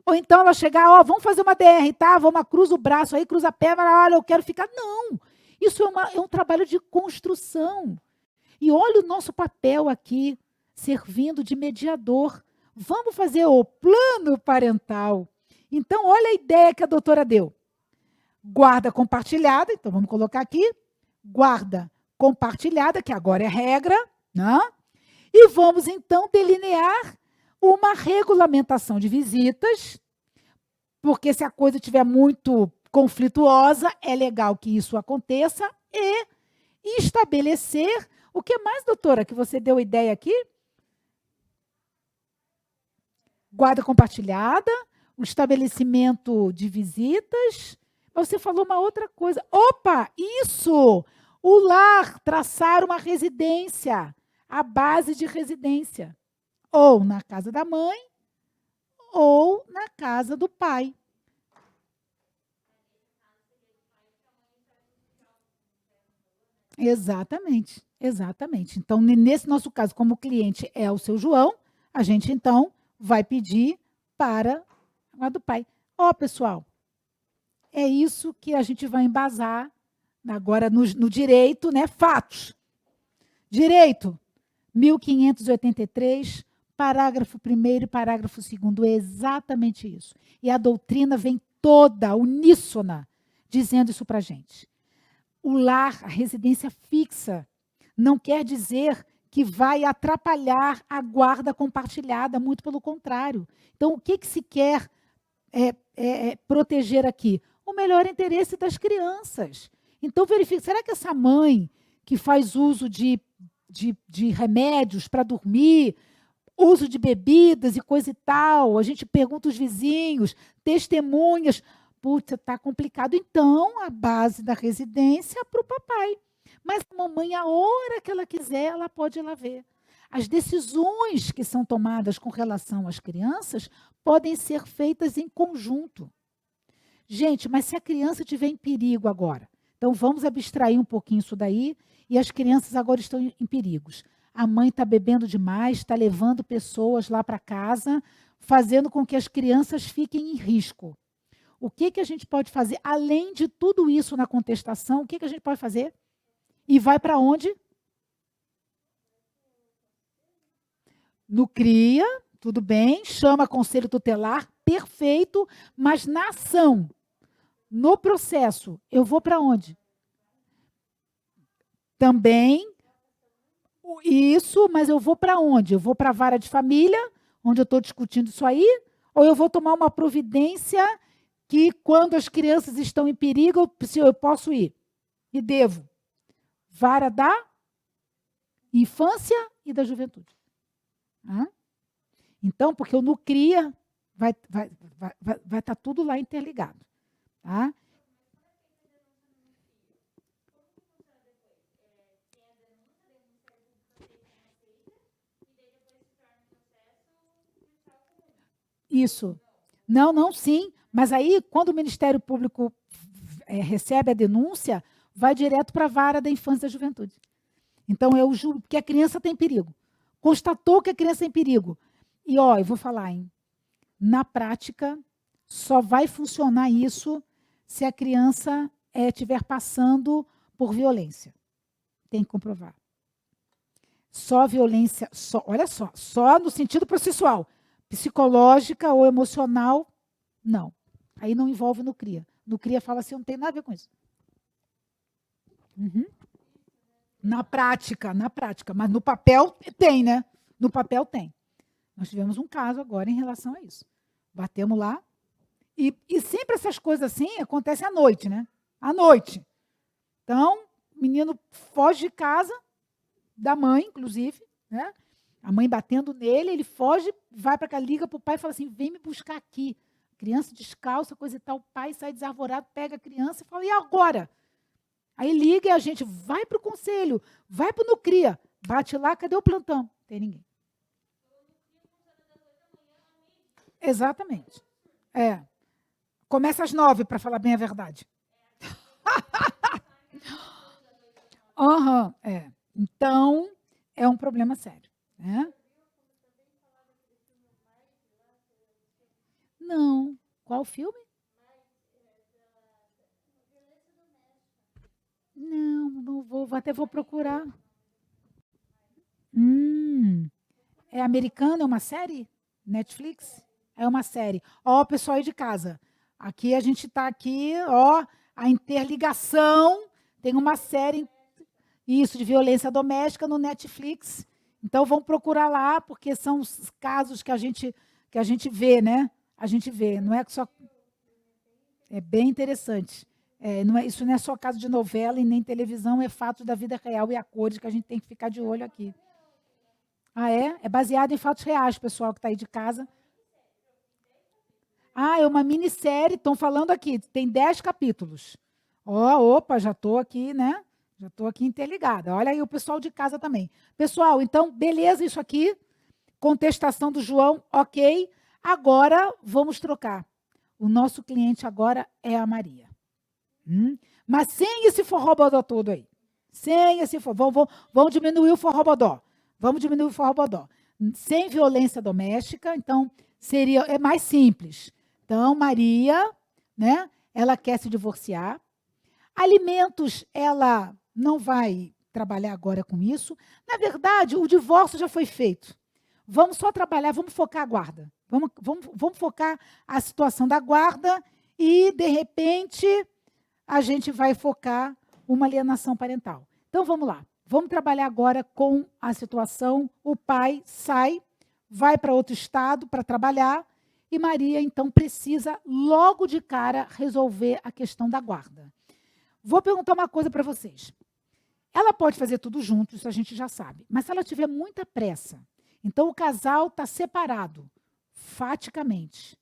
Ou então ela chegar, ó, vamos fazer uma DR, tá? Vamos, cruza o braço aí, cruza a perna, olha, eu quero ficar. Não, isso é um trabalho de construção. E olha o nosso papel aqui, servindo de mediador. Vamos fazer o plano parental. Então, olha a ideia que a doutora deu. Guarda compartilhada, então vamos colocar aqui, guarda compartilhada, que agora é regra, né? E vamos, então, delinear uma regulamentação de visitas, porque se a coisa estiver muito conflituosa, é legal que isso aconteça, e estabelecer, o que mais, doutora, que você deu ideia aqui? Guarda compartilhada, o estabelecimento de visitas. Mas você falou uma outra coisa. Opa, isso! O lar, traçar uma residência, a base de residência. Ou na casa da mãe, ou na casa do pai. Exatamente, exatamente. Então, nesse nosso caso, como o cliente é o seu João, a gente, então, vai pedir para a do pai. Ó, pessoal, é isso que a gente vai embasar agora no direito, né? Fatos. Direito, 1583, parágrafo 1º e parágrafo 2º, é exatamente isso. E a doutrina vem toda, uníssona, dizendo isso para a gente. O lar, a residência fixa, não quer dizer que vai atrapalhar a guarda compartilhada, muito pelo contrário. Então, o que, que se quer proteger aqui? O melhor interesse das crianças. Então, verifique, será que essa mãe que faz uso de remédios para dormir, uso de bebidas e coisa e tal, a gente pergunta os vizinhos, testemunhas, putz, está complicado. Então, a base da residência é para o papai. Mas a mamãe, a hora que ela quiser, ela pode ir lá ver. As decisões que são tomadas com relação às crianças podem ser feitas em conjunto. Gente, mas se a criança estiver em perigo agora, então vamos abstrair um pouquinho isso daí, e as crianças agora estão em perigos. A mãe está bebendo demais, está levando pessoas lá para casa, fazendo com que as crianças fiquem em risco. O que, que a gente pode fazer? Além de tudo isso na contestação, o que, que a gente pode fazer? E vai para onde? No CRIA, tudo bem, chama conselho tutelar, perfeito, mas na ação, no processo, eu vou para onde? Também, isso, mas eu vou para onde? Eu vou para a vara de família, onde eu estou discutindo isso aí, ou eu vou tomar uma providência que, quando as crianças estão em perigo, eu posso ir? E devo. Vara da infância e da juventude. Então, porque o NUCRIA vai estar tudo lá interligado. Tá? Isso. Não, não, sim. Mas aí, quando o Ministério Público recebe a denúncia, vai direto para a vara da infância e da juventude. Então, eu juro que a criança tem perigo. Constatou que a criança tem perigo. E, ó, eu vou falar, hein? Na prática, só vai funcionar isso se a criança estiver passando por violência. Tem que comprovar. Só violência, olha só no sentido processual. Psicológica ou emocional, não. Aí não envolve no CRIA. No CRIA fala assim, não tem nada a ver com isso. Uhum. Na prática, mas no papel tem, né? No papel tem. Nós tivemos um caso agora em relação a isso. Batemos lá, e sempre essas coisas assim acontecem à noite, né? À noite. Então, o menino foge de casa, da mãe, inclusive, né? A mãe batendo nele, ele foge, vai para cá, liga para o pai e fala assim, vem me buscar aqui. Criança descalça, coisa e tal. O pai sai desarvorado, pega a criança e fala, e agora? Aí liga e a gente vai para o conselho, vai para o NUCRIA. Bate lá, cadê o plantão? Não tem ninguém. Exatamente. Começa às 9, para falar bem a verdade. Então, é um problema sério. Né? Não. Qual filme? Não, não vou, até vou procurar. É americana, é uma série? Netflix? É uma série. Ó, pessoal aí de casa. Aqui a gente está aqui, ó, a interligação. Tem uma série, isso, de violência doméstica no Netflix. Então vamos procurar lá, porque são os casos que a gente vê, né? A gente vê, não é só. É bem interessante. Isso não é só caso de novela e nem televisão, é fato da vida real e a cores que a gente tem que ficar de olho aqui. Ah, é? É baseado em fatos reais, pessoal que está aí de casa. Ah, é uma minissérie, estão falando aqui, tem 10 capítulos. Ó, opa, já estou aqui, né? Já estou aqui interligada. Olha aí o pessoal de casa também. Pessoal, então, beleza isso aqui. Contestação do João, ok. Agora vamos trocar. O nosso cliente agora é a Maria. Mas sem esse forrobodó todo aí. Sem esse vamos diminuir o forrobodó. Vamos diminuir o forrobodó. Sem violência doméstica, então é mais simples. Então, Maria, né? Ela quer se divorciar. Alimentos, ela não vai trabalhar agora com isso. Na verdade, o divórcio já foi feito. Vamos só trabalhar, vamos focar a guarda. Vamos focar a situação da guarda e, de repente, a gente vai focar uma alienação parental. Então, vamos lá. Vamos trabalhar agora com a situação. O pai sai, vai para outro estado para trabalhar e Maria, então, precisa logo de cara resolver a questão da guarda. Vou perguntar uma coisa para vocês. Ela pode fazer tudo junto, isso a gente já sabe. Mas se ela tiver muita pressa, então o casal está separado, faticamente.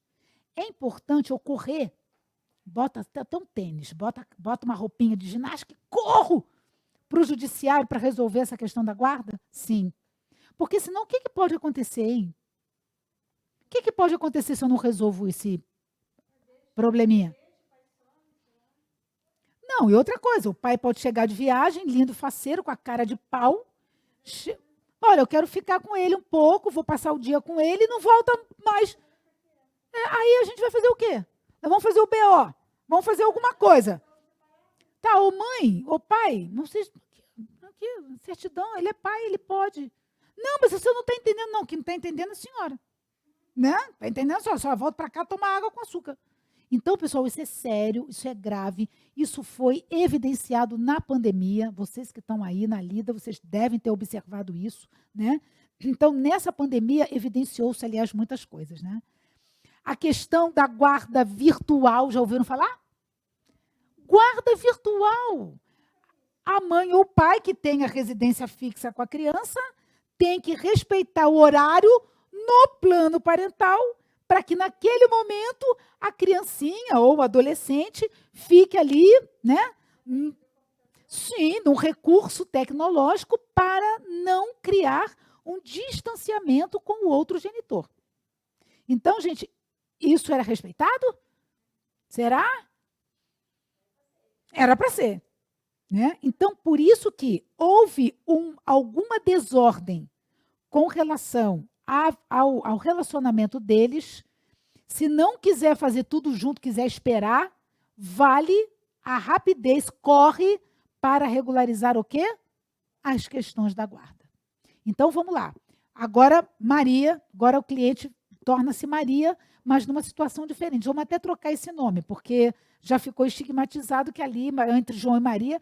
É importante eu correr, bota até um tênis, bota uma roupinha de ginástica e corro para o judiciário para resolver essa questão da guarda? Sim. Porque senão o que pode acontecer, hein? O que pode acontecer se eu não resolvo esse probleminha? Não, e outra coisa, o pai pode chegar de viagem, lindo, faceiro, com a cara de pau. Olha, eu quero ficar com ele um pouco, vou passar o dia com ele e não volta mais. Aí a gente vai fazer o quê? Nós vamos fazer o BO, vamos fazer alguma coisa. Tá, ô mãe, ô pai, não sei. Aqui, certidão, ele é pai, ele pode. Não, mas você não está entendendo, não. Quem não está entendendo é a senhora. Né? Está entendendo? Só volta para cá tomar água com açúcar. Então, pessoal, isso é sério, isso é grave, isso foi evidenciado na pandemia. Vocês que estão aí na lida, vocês devem ter observado isso, né? Então, nessa pandemia, evidenciou-se, aliás, muitas coisas, né? A questão da guarda virtual, já ouviram falar? Guarda virtual. A mãe ou o pai que tem a residência fixa com a criança tem que respeitar o horário no plano parental para que naquele momento a criancinha ou o adolescente fique ali, né? Sim, num recurso tecnológico para não criar um distanciamento com o outro genitor. Então, gente, isso era respeitado? Será? Era para ser. Né? Então, por isso que houve alguma desordem com relação ao relacionamento deles. Se não quiser fazer tudo junto, quiser esperar, vale a rapidez, corre para regularizar o quê? As questões da guarda. Então, vamos lá. Agora, Maria, agora o cliente torna-se Maria, mas numa situação diferente. Vamos até trocar esse nome, porque já ficou estigmatizado que ali, entre João e Maria,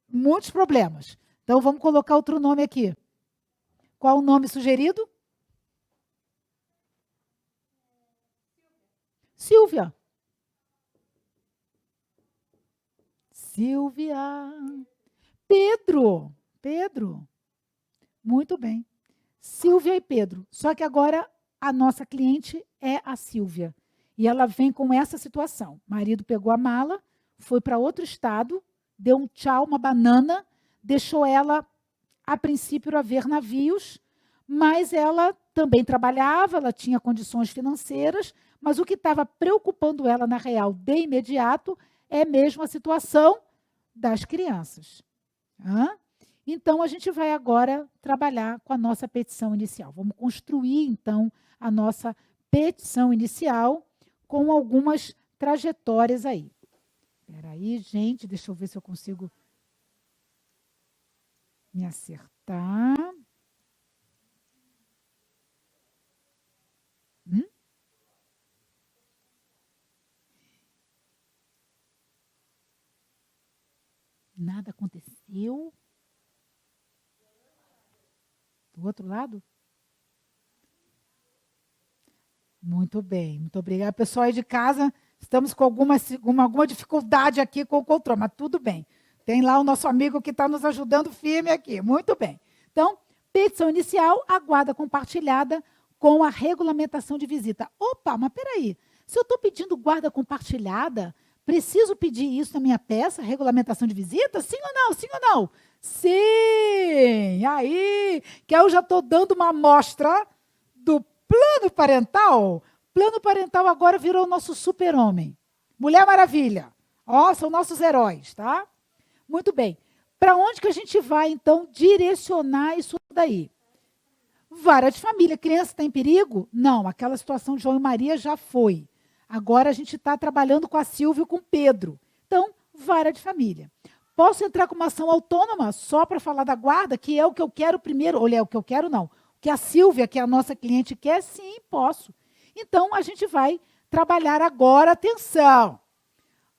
muitos problemas. Então, vamos colocar outro nome aqui. Qual o nome sugerido? Silvia. Silvia. Pedro. Pedro. Muito bem. Silvia e Pedro. Só que agora a nossa cliente é a Silvia. E ela vem com essa situação. O marido pegou a mala, foi para outro estado, deu um tchau, uma banana, deixou ela, a princípio, a ver navios, mas ela também trabalhava, ela tinha condições financeiras, mas o que estava preocupando ela, na real, de imediato, é mesmo a situação das crianças. Então, a gente vai agora trabalhar com a nossa petição inicial. Vamos construir, então, a nossa petição inicial com algumas trajetórias aí. Espera aí, gente, deixa eu ver se eu consigo me acertar. caiu. Do outro lado? Muito bem, muito obrigada. Pessoal aí de casa, estamos com alguma dificuldade aqui com o controle, mas tudo bem. Tem lá o nosso amigo que está nos ajudando firme aqui. Muito bem. Então, petição inicial, a guarda compartilhada com a regulamentação de visita. Opa, mas peraí. Se eu estou pedindo guarda compartilhada, preciso pedir isso na minha peça, regulamentação de visita? Sim ou não? Sim ou não? Sim! Aí, que eu já estou dando uma amostra do plano parental. Plano parental agora virou o nosso super-homem. Mulher Maravilha. Ó, são nossos heróis, tá? Muito bem. Para onde que a gente vai, então, direcionar isso daí? Vara de família. Criança está em perigo? Não, aquela situação de João e Maria já foi. Agora a gente está trabalhando com a Silvia e com o Pedro. Então, vara de família. Posso entrar com uma ação autônoma só para falar da guarda, que é o que eu quero primeiro? Olha, é o que eu quero não. O que a Silvia, que é a nossa cliente, quer? Sim, posso. Então, a gente vai trabalhar agora, atenção,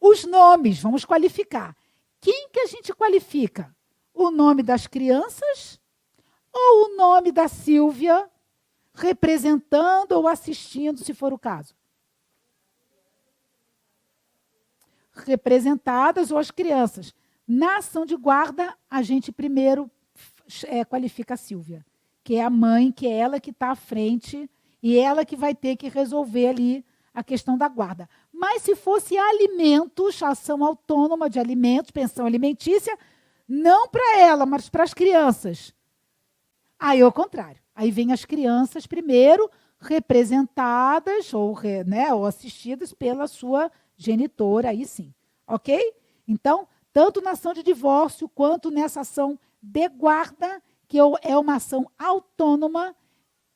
os nomes, vamos qualificar. Quem que a gente qualifica? O nome das crianças ou o nome da Silvia, representando ou assistindo, se for o caso? Representadas ou as crianças. Na ação de guarda, a gente primeiro qualifica a Silvia, que é a mãe, que é ela que está à frente e ela que vai ter que resolver ali a questão da guarda. Mas se fosse alimentos, ação autônoma de alimentos, pensão alimentícia, não para ela, mas para as crianças. Aí é o contrário. Aí vem as crianças primeiro, representadas ou assistidas pela sua genitora, aí sim. Ok? Então, tanto na ação de divórcio quanto nessa ação de guarda, que é uma ação autônoma,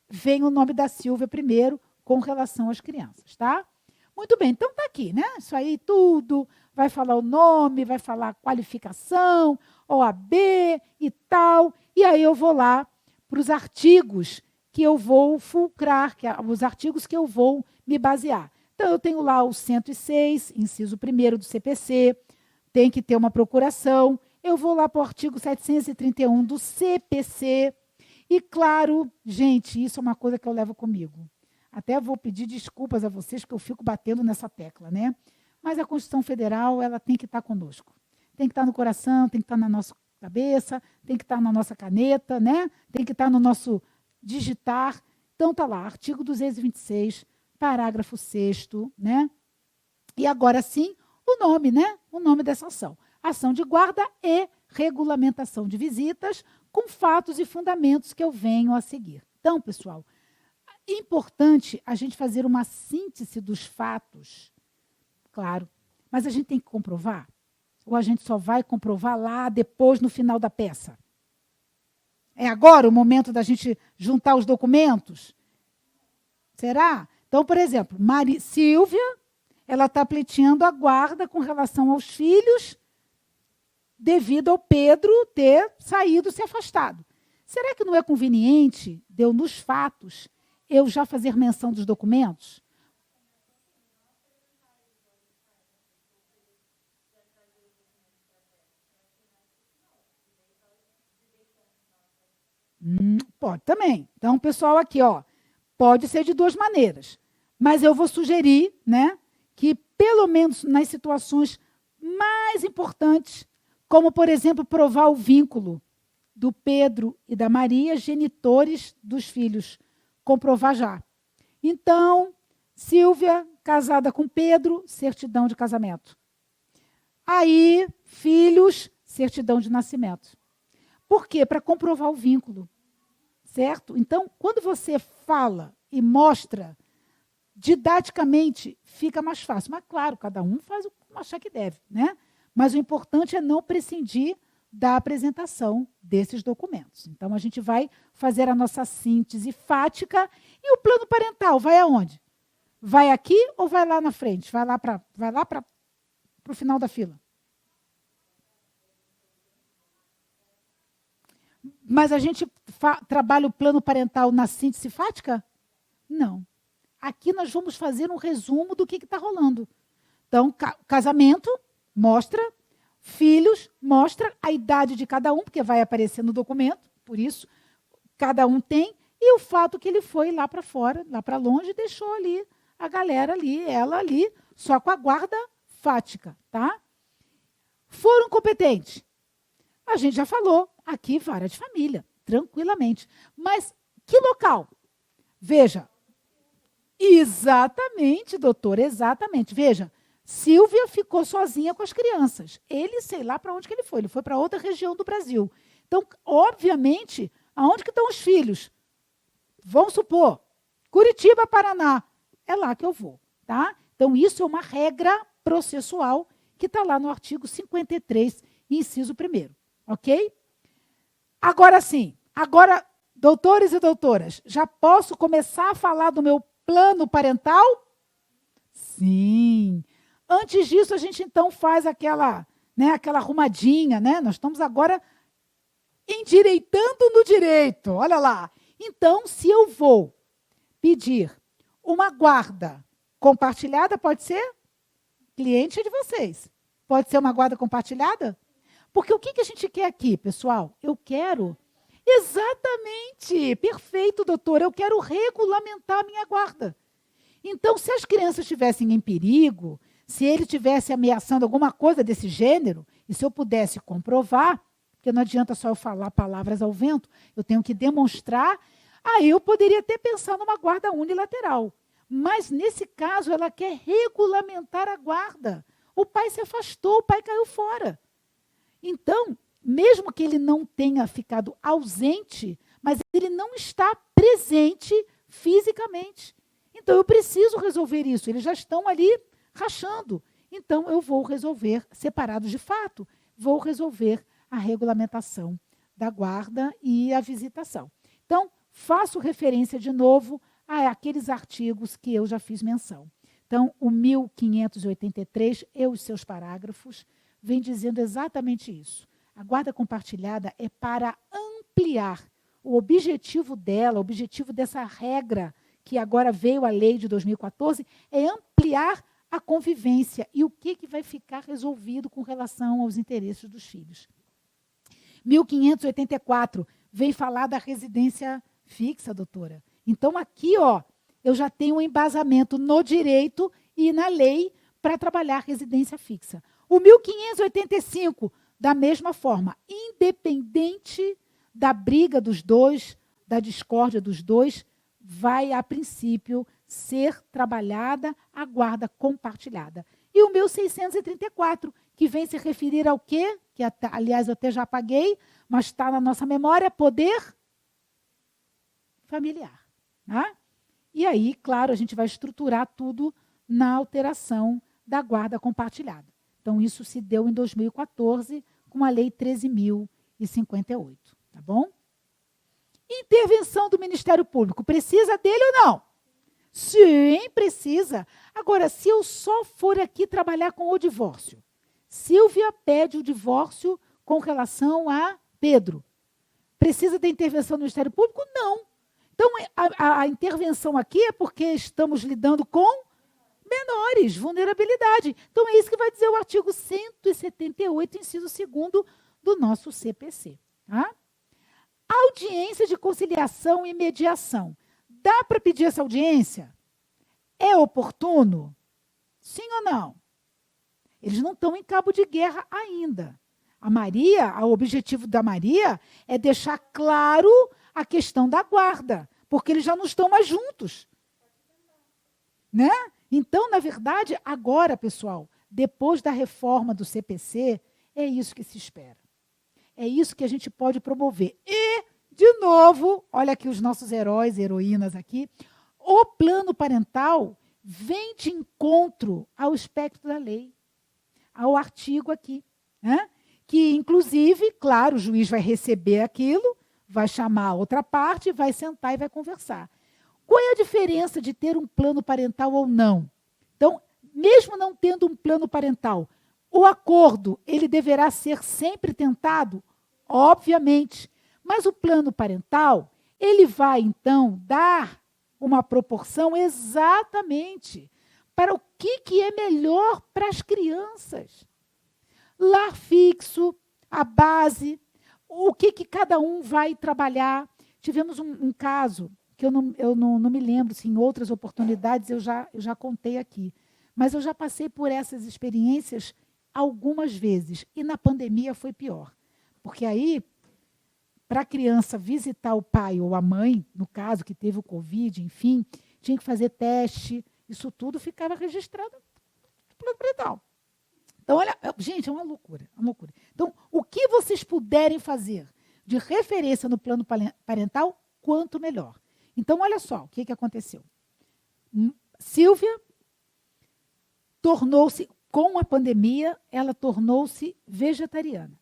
vem o nome da Silvia primeiro com relação às crianças, tá? Muito bem, então está aqui, né? Isso aí tudo, vai falar o nome, vai falar a qualificação, OAB e tal, e aí eu vou lá para os artigos que eu vou fulcrar, os artigos que eu vou me basear. Então, eu tenho lá o 106, inciso 1º do CPC, tem que ter uma procuração. Eu vou lá para o artigo 731 do CPC. E, claro, gente, isso é uma coisa que eu levo comigo. Até vou pedir desculpas a vocês, que eu fico batendo nessa tecla, né? Mas a Constituição Federal, ela tem que estar conosco. Tem que estar no coração, tem que estar na nossa cabeça, tem que estar na nossa caneta, né? Tem que estar no nosso digitar. Então, está lá, artigo 226, parágrafo 6º, né? E agora sim, o nome, né? O nome dessa ação. Ação de guarda e regulamentação de visitas com fatos e fundamentos que eu venho a seguir. Então, pessoal, é importante a gente fazer uma síntese dos fatos, claro, mas a gente tem que comprovar? Ou a gente só vai comprovar lá depois, no final da peça? É agora o momento da gente juntar os documentos? Será? Então, por exemplo, Silvia, ela está pleiteando a guarda com relação aos filhos, devido ao Pedro ter saído, se afastado. Será que não é conveniente, nos fatos, eu já fazer menção dos documentos? Pode também. Então, pessoal, aqui, ó, pode ser de duas maneiras. Mas eu vou sugerir, né, que pelo menos nas situações mais importantes, como, por exemplo, provar o vínculo do Pedro e da Maria, genitores dos filhos, comprovar já. Então, Silvia, casada com Pedro, certidão de casamento. Aí, filhos, certidão de nascimento. Por quê? Para comprovar o vínculo. Certo? Então, quando você fala e mostra, didaticamente, fica mais fácil. Mas, claro, cada um faz o que achar que deve, né? Mas o importante é não prescindir da apresentação desses documentos. Então, a gente vai fazer a nossa síntese fática. E o plano parental vai aonde? Vai aqui ou vai lá na frente? Vai lá para o final da fila? Mas a gente trabalha o plano parental na síntese fática? Não. Aqui nós vamos fazer um resumo do que está rolando. Então, casamento, mostra, Filhos mostra a idade de cada um, porque vai aparecer no documento, por isso, cada um tem, e o fato que ele foi lá para fora, lá para longe, e deixou ali a galera ali, ela ali, só com a guarda fática, tá? Foram competentes. A gente já falou, aqui vara de família, tranquilamente. Mas que local? Veja. Exatamente, doutor, exatamente. Veja, Silvia ficou sozinha com as crianças. Ele, sei lá para onde que ele foi. Ele foi para outra região do Brasil. Então, obviamente, aonde que estão os filhos? Vamos supor, Curitiba, Paraná. É lá que eu vou, tá? Então, isso é uma regra processual que está lá no artigo 53, inciso 1º, ok? Agora sim, agora, doutores e doutoras, já posso começar a falar do meu plano parental? Sim. Antes disso, a gente então faz aquela arrumadinha, né? Nós estamos agora endireitando no direito, olha lá. Então, se eu vou pedir uma guarda compartilhada, pode ser? Cliente de vocês. Pode ser uma guarda compartilhada? Porque o que a gente quer aqui, pessoal? Eu quero... Exatamente! Perfeito, doutor. Eu quero regulamentar a minha guarda. Então, se as crianças estivessem em perigo, se ele estivesse ameaçando alguma coisa desse gênero, e se eu pudesse comprovar, porque não adianta só eu falar palavras ao vento, eu tenho que demonstrar, aí eu poderia até pensar numa guarda unilateral. Mas, nesse caso, ela quer regulamentar a guarda. O pai se afastou, o pai caiu fora. Então, mesmo que ele não tenha ficado ausente, mas ele não está presente fisicamente. Então, eu preciso resolver isso. Eles já estão ali rachando. Então, eu vou resolver, separados de fato, vou resolver a regulamentação da guarda e a visitação. Então, faço referência de novo a aqueles artigos que eu já fiz menção. Então, o 1583 e os seus parágrafos vem dizendo exatamente isso. A guarda compartilhada é para ampliar o objetivo dela, o objetivo dessa regra que agora veio a lei de 2014, é ampliar a convivência e o que vai ficar resolvido com relação aos interesses dos filhos. 1584 vem falar da residência fixa, doutora. Então, aqui, ó, eu já tenho um embasamento no direito e na lei para trabalhar residência fixa. O 1585, da mesma forma, independente da briga dos dois, da discórdia dos dois, vai, a princípio, ser trabalhada a guarda compartilhada. E o 1634, que vem se referir ao quê? Que, aliás, eu até já apaguei, mas está na nossa memória, poder familiar. Né? E aí, claro, a gente vai estruturar tudo na alteração da guarda compartilhada. Então, isso se deu em 2014, com a Lei 13.058. Tá bom? Intervenção do Ministério Público. Precisa dele ou não? Sim, precisa. Agora, se eu só for aqui trabalhar com o divórcio, Silvia pede o divórcio com relação a Pedro. Precisa da intervenção do Ministério Público? Não. Então, a intervenção aqui é porque estamos lidando com menores, vulnerabilidade. Então, é isso que vai dizer o artigo 178, inciso 2º do nosso CPC. Tá? Audiência de conciliação e mediação. Dá para pedir essa audiência? É oportuno? Sim ou não? Eles não estão em cabo de guerra ainda. A Maria, o objetivo da Maria é deixar claro a questão da guarda, porque eles já não estão mais juntos. Né? Então, na verdade, agora, pessoal, depois da reforma do CPC, é isso que se espera. É isso que a gente pode promover. E, de novo, olha aqui os nossos heróis e heroínas aqui, o plano parental vem de encontro ao espectro da lei, ao artigo aqui, né? Que, inclusive, claro, o juiz vai receber aquilo, vai chamar a outra parte, vai sentar e vai conversar. Qual é a diferença de ter um plano parental ou não? Então, mesmo não tendo um plano parental, o acordo, ele deverá ser sempre tentado? Obviamente. Mas o plano parental, ele vai, então, dar uma proporção exatamente para o que é melhor para as crianças. lar fixo, a base, o que cada um vai trabalhar. Tivemos um caso que eu não me lembro, se em outras oportunidades eu já contei aqui, mas eu já passei por essas experiências algumas vezes, e na pandemia foi pior, porque aí, para a criança visitar o pai ou a mãe, no caso que teve o Covid, enfim, tinha que fazer teste, isso tudo ficava registrado no plano parental. Então, olha, gente, é uma loucura, é uma loucura. Então, o que vocês puderem fazer de referência no plano parental, quanto melhor. Então, olha só o que aconteceu. Silvia tornou-se, com a pandemia, ela tornou-se vegetariana.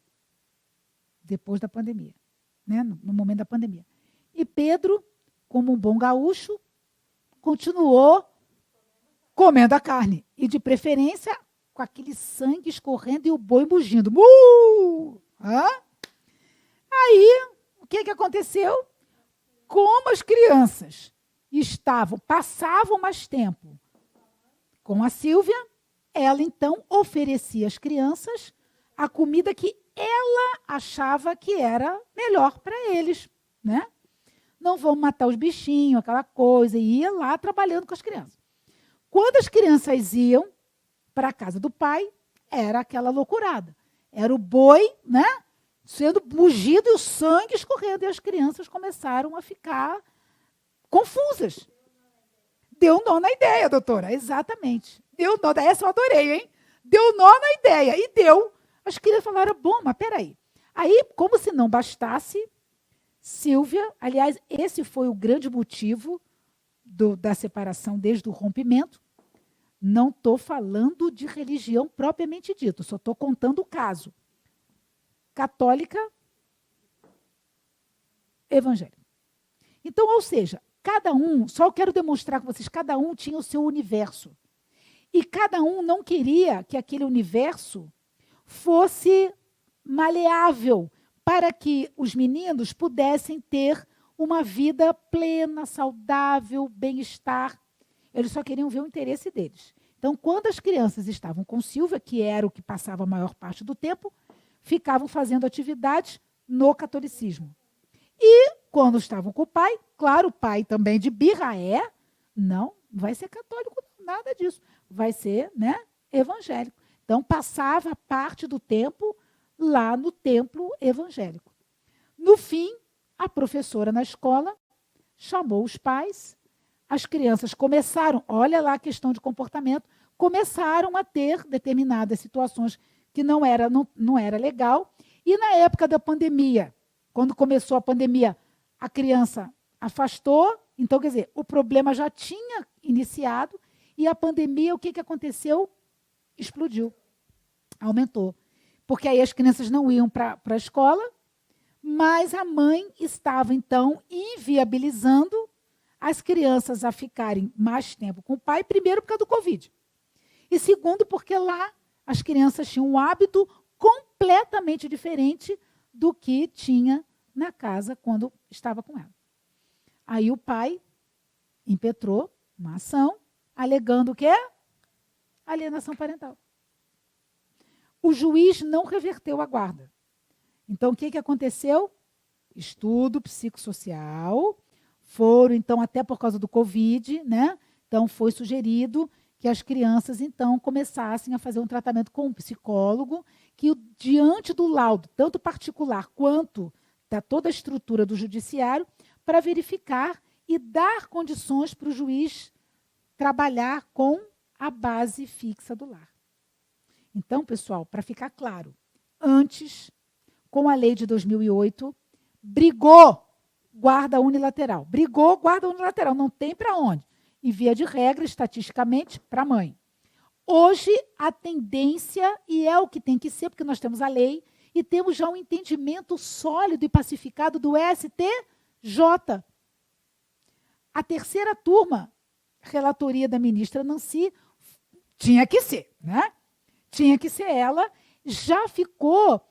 Depois da pandemia, né? No momento da pandemia. E Pedro, como um bom gaúcho, continuou comendo a carne. E, de preferência, com aquele sangue escorrendo e o boi mugindo. Hã? Aí, o que aconteceu? Como as crianças passavam mais tempo com a Silvia, ela então oferecia às crianças a comida que ela achava que era melhor para eles, né? Não vamos matar os bichinhos, aquela coisa, e ia lá trabalhando com as crianças. Quando as crianças iam para a casa do pai, era aquela loucurada. Era o boi, né, sendo mugido e o sangue escorrendo, e as crianças começaram a ficar confusas. Deu nó na ideia, doutora, exatamente. Deu nó, essa eu adorei, hein? Deu nó na ideia, e deu. As crianças falaram, bom, mas peraí. Aí, como se não bastasse, Silvia, aliás, esse foi o grande motivo da separação desde o rompimento. Não estou falando de religião propriamente dito, só estou contando o caso. Católica, evangélica. Então, ou seja, cada um, só eu quero demonstrar com vocês, cada um tinha o seu universo. E cada um não queria que aquele universo fosse maleável para que os meninos pudessem ter uma vida plena, saudável, bem-estar. Eles só queriam ver o interesse deles. Então, quando as crianças estavam com Silvia, que era o que passava a maior parte do tempo, ficavam fazendo atividades no catolicismo. E, quando estavam com o pai, claro, o pai também de birra não vai ser católico, nada disso. Vai ser, né, evangélico. Então, passava parte do tempo lá no templo evangélico. No fim, a professora na escola chamou os pais, as crianças começaram, olha lá a questão de comportamento, começaram a ter determinadas situações que não era legal. E na época da pandemia, quando começou a pandemia, a criança afastou, então, quer dizer, o problema já tinha iniciado, e a pandemia, o que aconteceu? Explodiu, aumentou. Porque aí as crianças não iam para a escola, mas a mãe estava, então, inviabilizando as crianças a ficarem mais tempo com o pai, primeiro por causa do Covid. E segundo, porque lá as crianças tinham um hábito completamente diferente do que tinha na casa quando estava com ela. Aí o pai impetrou uma ação, alegando o quê? Alienação parental. O juiz não reverteu a guarda. Então, o que aconteceu? Estudo psicossocial. Foram, então, até por causa do Covid, né? Então, foi sugerido que as crianças, então, começassem a fazer um tratamento com um psicólogo, que, diante do laudo, tanto particular quanto da toda a estrutura do judiciário, para verificar e dar condições para o juiz trabalhar com a base fixa do lar. Então, pessoal, para ficar claro, antes, com a lei de 2008, brigou guarda unilateral. Brigou guarda unilateral, não tem para onde. E, via de regra, estatisticamente, para a mãe. Hoje, a tendência, e é o que tem que ser, porque nós temos a lei, e temos já um entendimento sólido e pacificado do STJ. A terceira turma, relatoria da ministra Nancy, tinha que ser, né? Tinha que ser ela, já ficou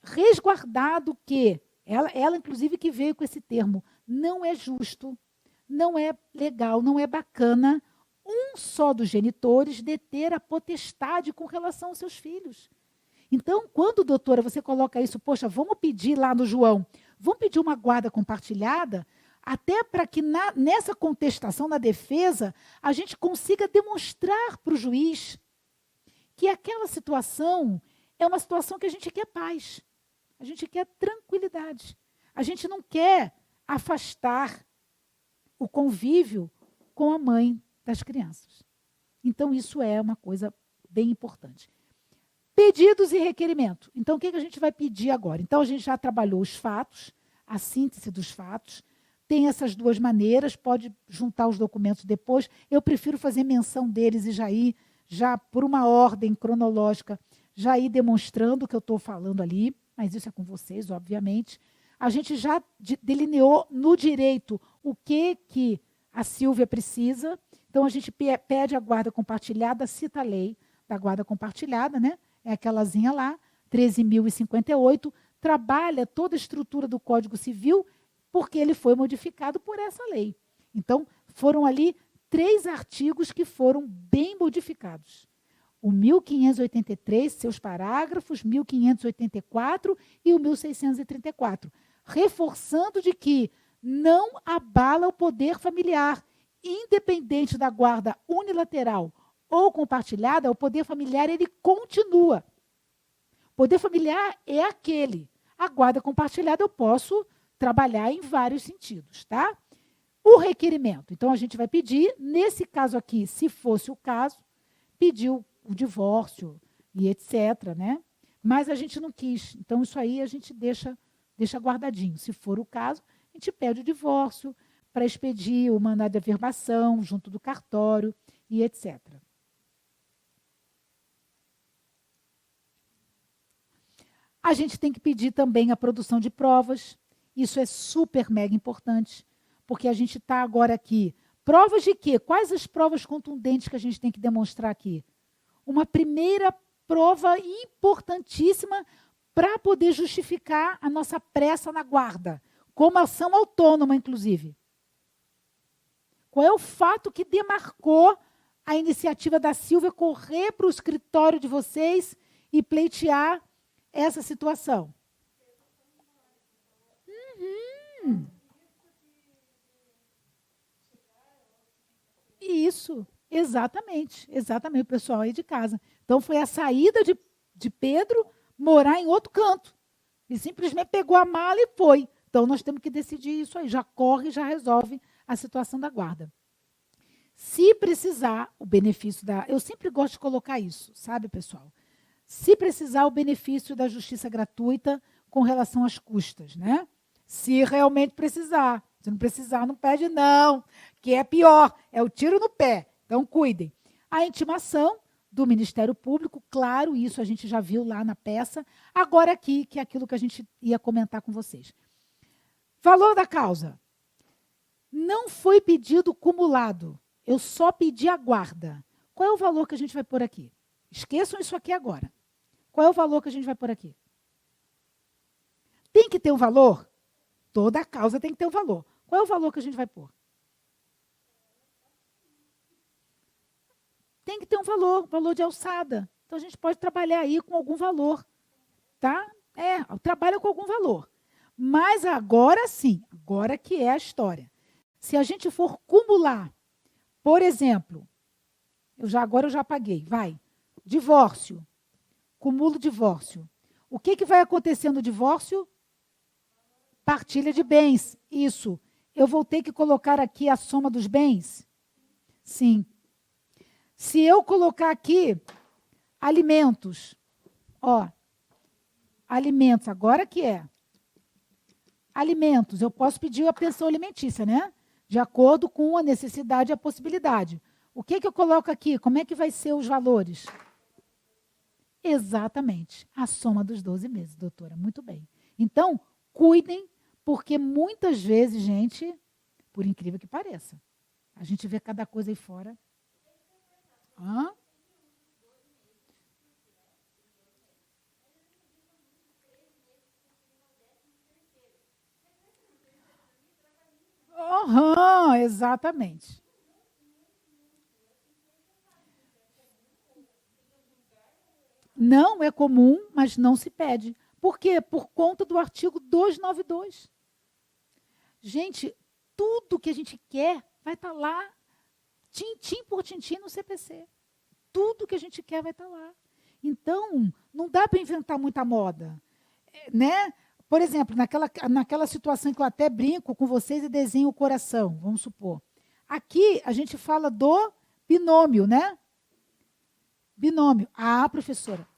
resguardado que, ela inclusive que veio com esse termo, não é justo, não é legal, não é bacana um só dos genitores deter a potestade com relação aos seus filhos. Então, quando, doutora, você coloca isso, poxa, vamos pedir lá no João, vamos pedir uma guarda compartilhada, até para que nessa contestação, na defesa, a gente consiga demonstrar para o juiz que aquela situação é uma situação que a gente quer paz, a gente quer tranquilidade, a gente não quer afastar o convívio com a mãe das crianças. Então, isso é uma coisa bem importante. Pedidos e requerimento. Então, o que a gente vai pedir agora? Então, a gente já trabalhou os fatos, a síntese dos fatos, tem essas duas maneiras, pode juntar os documentos depois. Eu prefiro fazer menção deles e já ir, já por uma ordem cronológica, já ir demonstrando o que eu estou falando ali, mas isso é com vocês, obviamente. A gente já delineou no direito o que a Silvia precisa. Então, a gente pede a guarda compartilhada, cita a lei da guarda compartilhada, né? É aquelazinha lá, 13.058, trabalha toda a estrutura do Código Civil, porque ele foi modificado por essa lei. Então, foram ali 3 artigos que foram bem modificados. O 1583, seus parágrafos, 1584 e o 1634, reforçando de que não abala o poder familiar, independente da guarda unilateral ou compartilhada, o poder familiar ele continua. O poder familiar é aquele. A guarda compartilhada eu posso trabalhar em vários sentidos, tá? O requerimento. Então, a gente vai pedir, nesse caso aqui, se fosse o caso, pedir o divórcio e etc., né? Mas a gente não quis. Então, isso aí a gente deixa guardadinho. Se for o caso, a gente pede o divórcio para expedir o mandado de averbação junto do cartório e etc. A gente tem que pedir também a produção de provas. Isso é super mega importante, porque a gente está agora aqui. Provas de quê? Quais as provas contundentes que a gente tem que demonstrar aqui? Uma primeira prova importantíssima para poder justificar a nossa pressa na guarda, como ação autônoma, inclusive. Qual é o fato que demarcou a iniciativa da Silvia correr para o escritório de vocês e pleitear essa situação? Isso, exatamente, o pessoal aí de casa. Então, foi a saída de Pedro morar em outro canto. E simplesmente pegou a mala e foi. Então, nós temos que decidir isso aí. Já corre, já resolve a situação da guarda. Se precisar, o benefício da... Eu sempre gosto de colocar isso, sabe, pessoal? Se precisar, o benefício da justiça gratuita com relação às custas, né? Se realmente precisar. Se não precisar, não pede, não. Que é pior, é o tiro no pé. Então, cuidem. A intimação do Ministério Público, claro, isso a gente já viu lá na peça. Agora aqui, que é aquilo que a gente ia comentar com vocês. Valor da causa. Não foi pedido cumulado. Eu só pedi a guarda. Qual é o valor que a gente vai pôr aqui? Esqueçam isso aqui agora. Qual é o valor que a gente vai pôr aqui? Tem que ter um valor? Toda a causa tem que ter um valor. Qual é o valor que a gente vai pôr? Tem que ter um valor de alçada. Então, a gente pode trabalhar aí com algum valor. Tá? Trabalha com algum valor. Mas agora sim, agora que é a história. Se a gente for cumular, por exemplo, agora eu já paguei, vai, divórcio, cumulo divórcio. O que vai acontecer no divórcio? Partilha de bens, isso. Eu vou ter que colocar aqui a soma dos bens? Sim. Se eu colocar aqui alimentos, alimentos, agora que é? Alimentos, eu posso pedir a pensão alimentícia, né? De acordo com a necessidade e a possibilidade. O que eu coloco aqui? Como é que vai ser os valores? Exatamente, a soma dos 12 meses, doutora, muito bem. Então, cuidem, porque muitas vezes, gente, por incrível que pareça, a gente vê cada coisa aí fora. Exatamente. Não é comum, mas não se pede. Por quê? Por conta do artigo 292. Gente, tudo que a gente quer vai estar lá, tintim por tintim no CPC. Tudo que a gente quer vai estar lá. Então, não dá para inventar muita moda. Né? Por exemplo, naquela situação que eu até brinco com vocês e desenho o coração, vamos supor. Aqui a gente fala do binômio, né? Binômio. Ah, professora,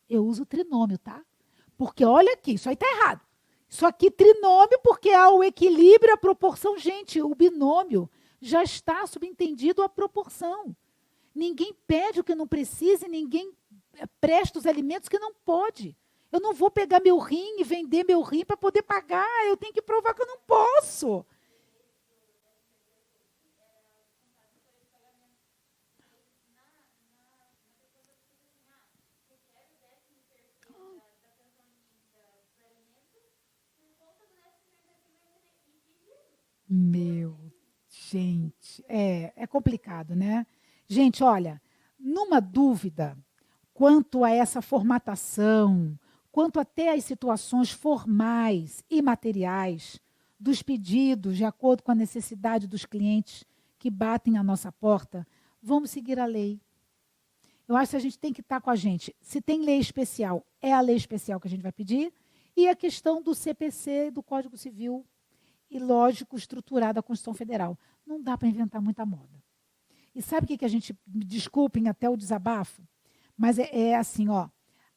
eu uso trinômio, tá? Porque olha aqui, isso aí está errado. Isso aqui trinômio porque há o equilíbrio, a proporção. Gente, o binômio já está subentendido a proporção. Ninguém pede o que não precisa e ninguém presta os alimentos que não pode. Eu não vou pegar meu rim e vender meu rim para poder pagar. Eu tenho que provar que eu não posso. Meu, gente, é complicado, né? Gente, olha, numa dúvida quanto a essa formatação, quanto até às situações formais e materiais dos pedidos, de acordo com a necessidade dos clientes que batem à nossa porta, vamos seguir a lei. Eu acho que a gente tem que estar com a gente. Se tem lei especial, é a lei especial que a gente vai pedir, e a questão do CPC, do Código Civil, e lógico, estruturado a Constituição Federal. Não dá para inventar muita moda. E sabe o que a gente, me desculpem até o desabafo, mas é assim, ó.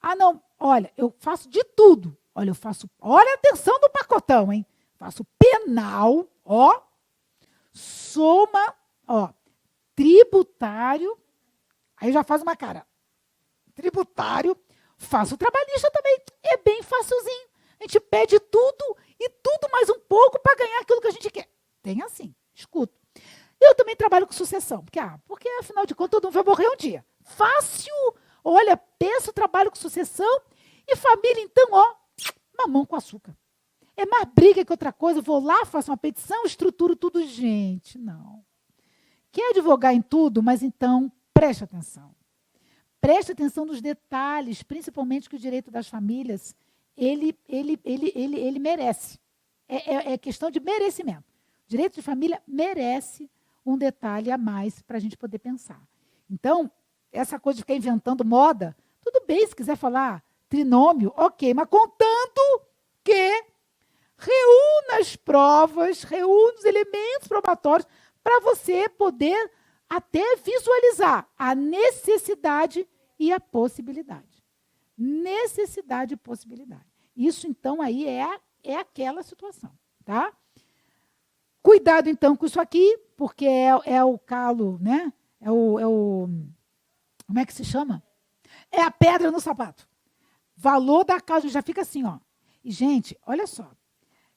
Ah, não, olha, eu faço de tudo. Olha, olha a atenção do pacotão, hein? Faço penal, ó, soma, ó, tributário, aí já faz uma cara. Tributário, faço trabalhista também, é bem facilzinho. A gente pede tudo e tudo mais um pouco para ganhar aquilo que a gente quer. Tem assim, escuto. Eu também trabalho com sucessão, porque afinal de contas todo mundo vai morrer um dia. Fácil, olha, peço trabalho com sucessão e família, então, ó, mamão com açúcar. É mais briga que outra coisa, vou lá, faço uma petição, estruturo tudo. Gente, não. Quer advogar em tudo, mas então preste atenção. Preste atenção nos detalhes, principalmente que o direito das famílias, ele merece. É questão de merecimento. O direito de família merece um detalhe a mais para a gente poder pensar. Então, essa coisa de ficar inventando moda, tudo bem, se quiser falar trinômio, ok, mas contanto que reúna as provas, reúna os elementos probatórios para você poder até visualizar a necessidade e a possibilidade. Necessidade e possibilidade. Isso, então, aí é aquela situação, tá? Cuidado, então, com isso aqui, porque é o calo, né? Como é que se chama? É a pedra no sapato. Valor da causa, já fica assim, ó. E, gente, olha só.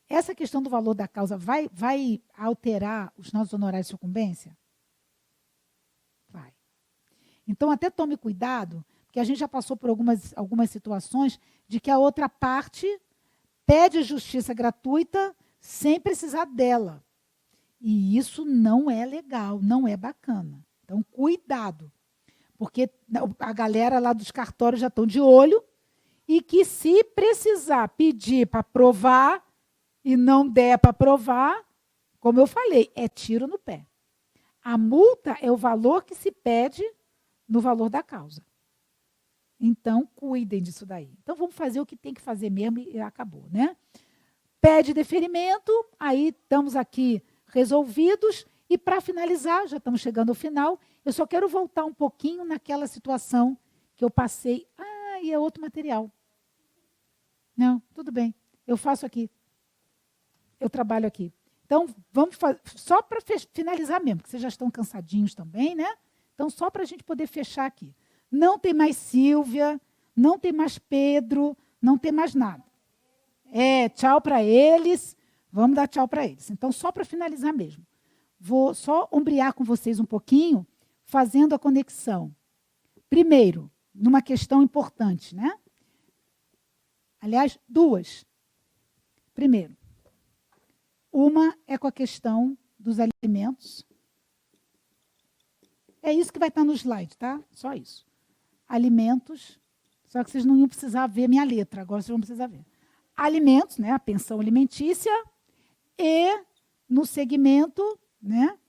Essa questão do valor da causa vai alterar os nossos honorários de sucumbência? Vai. Então, até tome cuidado, porque a gente já passou por algumas situações de que a outra parte pede justiça gratuita sem precisar dela. E isso não é legal, não é bacana. Então, cuidado. Porque a galera lá dos cartórios já estão de olho e que se precisar pedir para provar e não der para provar, como eu falei, é tiro no pé. A multa é o valor que se pede no valor da causa. Então, cuidem disso daí. Então, vamos fazer o que tem que fazer mesmo e acabou, né? Pede deferimento, aí estamos aqui resolvidos. E, para finalizar, já estamos chegando ao final, eu só quero voltar um pouquinho naquela situação que eu passei. Ah, e é outro material. Não, tudo bem, eu faço aqui. Eu trabalho aqui. Então, vamos fazer, só para finalizar mesmo, porque vocês já estão cansadinhos também, né? Então, só para a gente poder fechar aqui. Não tem mais Silvia, não tem mais Pedro, não tem mais nada. Tchau para eles, vamos dar tchau para eles. Então, só para finalizar mesmo. Vou só ombrear com vocês um pouquinho, fazendo a conexão. Primeiro, numa questão importante, né? Aliás, duas. Primeiro, uma é com a questão dos alimentos. É isso que vai estar no slide, tá? Só isso. Alimentos Só que vocês não iam precisar ver minha letra, agora vocês vão precisar ver. Alimentos, né, a pensão alimentícia, e no segmento, né,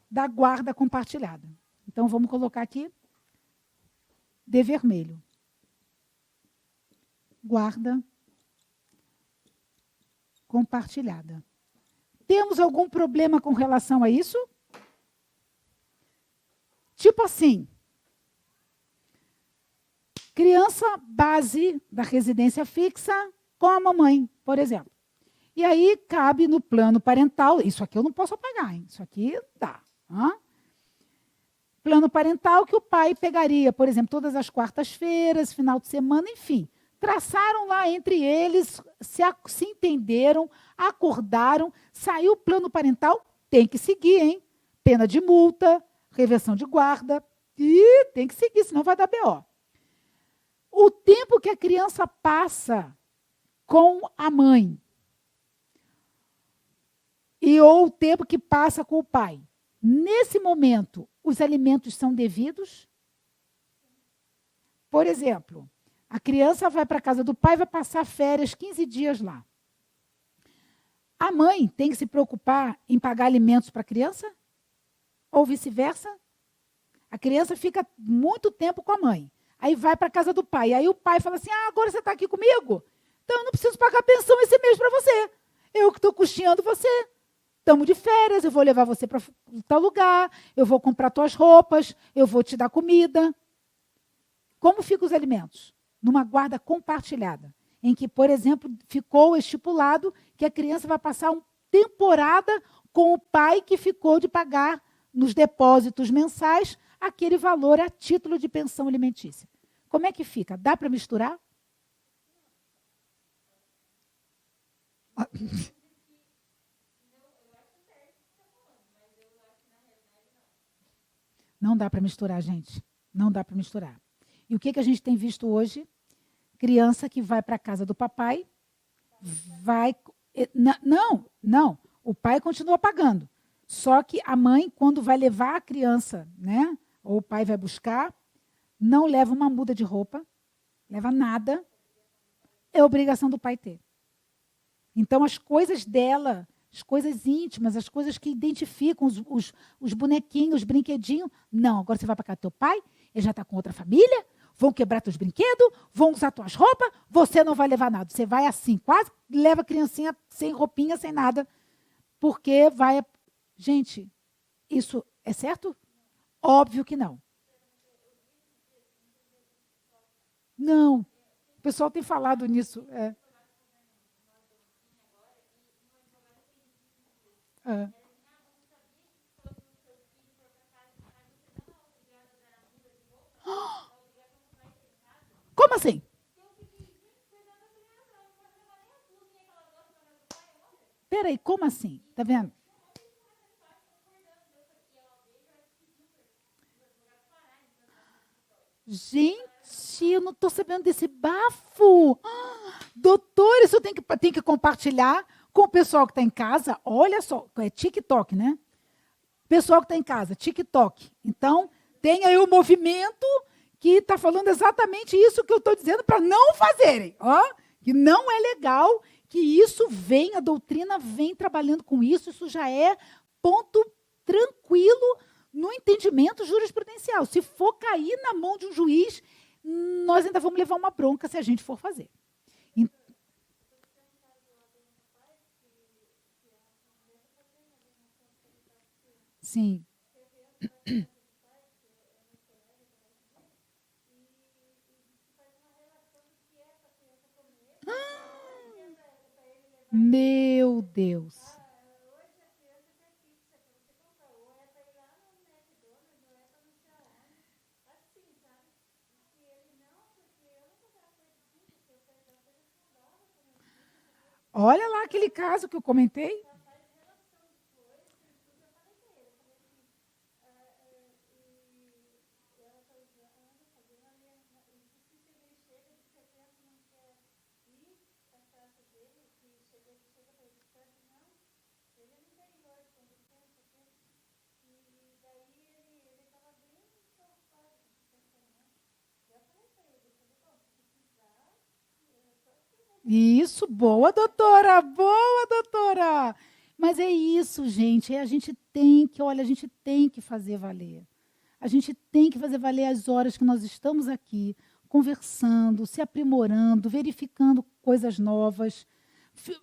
da guarda compartilhada. Então, vamos colocar aqui de vermelho. Guarda compartilhada. Temos algum problema com relação a isso? Tipo assim, criança base da residência fixa com a mamãe, por exemplo. E aí cabe no plano parental, isso aqui eu não posso apagar, hein? Isso aqui dá. Plano parental que o pai pegaria, por exemplo, todas as quartas-feiras, final de semana, enfim. Traçaram lá entre eles, se entenderam, acordaram, saiu o plano parental, tem que seguir, hein? Pena de multa, reversão de guarda, e tem que seguir, senão vai dar BO. O tempo que a criança passa com a mãe, ou o tempo que passa com o pai. Nesse momento, os alimentos são devidos? Por exemplo, a criança vai para a casa do pai, vai passar férias, 15 dias lá. A mãe tem que se preocupar em pagar alimentos para a criança? Ou vice-versa? A criança fica muito tempo com a mãe. Aí vai para a casa do pai. Aí o pai fala assim, agora você está aqui comigo? Então eu não preciso pagar pensão esse mês para você. Eu que estou custeando você. Estamos de férias, eu vou levar você para tal lugar, eu vou comprar tuas roupas, eu vou te dar comida. Como ficam os alimentos? Numa guarda compartilhada, em que, por exemplo, ficou estipulado que a criança vai passar uma temporada com o pai que ficou de pagar nos depósitos mensais aquele valor a título de pensão alimentícia. Como é que fica? Dá para misturar? Não dá para misturar, gente. Não dá para misturar. E o que a gente tem visto hoje? Criança que vai para a casa do papai, vai... Não. O pai continua pagando. Só que a mãe, quando vai levar a criança, né, ou o pai vai buscar, não leva uma muda de roupa, leva nada. É obrigação do pai ter. Então, as coisas dela, as coisas íntimas, as coisas que identificam os bonequinhos, os brinquedinhos. Não, agora você vai para casa do teu pai, ele já está com outra família, vão quebrar teus brinquedos, vão usar tuas roupas, você não vai levar nada. Você vai assim, quase leva a criancinha sem roupinha, sem nada, porque vai... Gente, isso é certo? Óbvio que não. Não. O pessoal tem falado nisso. É. Como assim? Peraí, como assim? Tá vendo? Gente, eu não estou sabendo desse bafo. Doutor, isso tem que compartilhar com o pessoal que está em casa. Olha só, é TikTok, né? Pessoal que está em casa, TikTok. Então, tem aí o movimento que está falando exatamente isso que eu estou dizendo para não fazerem. Que não é legal, que isso vem, a doutrina vem trabalhando com isso, isso já é ponto tranquilo no entendimento jurisprudencial. Se for cair na mão de um juiz, nós ainda vamos levar uma bronca se a gente for fazer. Sim. Meu Deus. Olha lá aquele caso que eu comentei. Isso, boa, doutora, boa, doutora. Mas é isso, gente, a gente tem que, olha, a gente tem que fazer valer. A gente tem que fazer valer as horas que nós estamos aqui, conversando, se aprimorando, verificando coisas novas,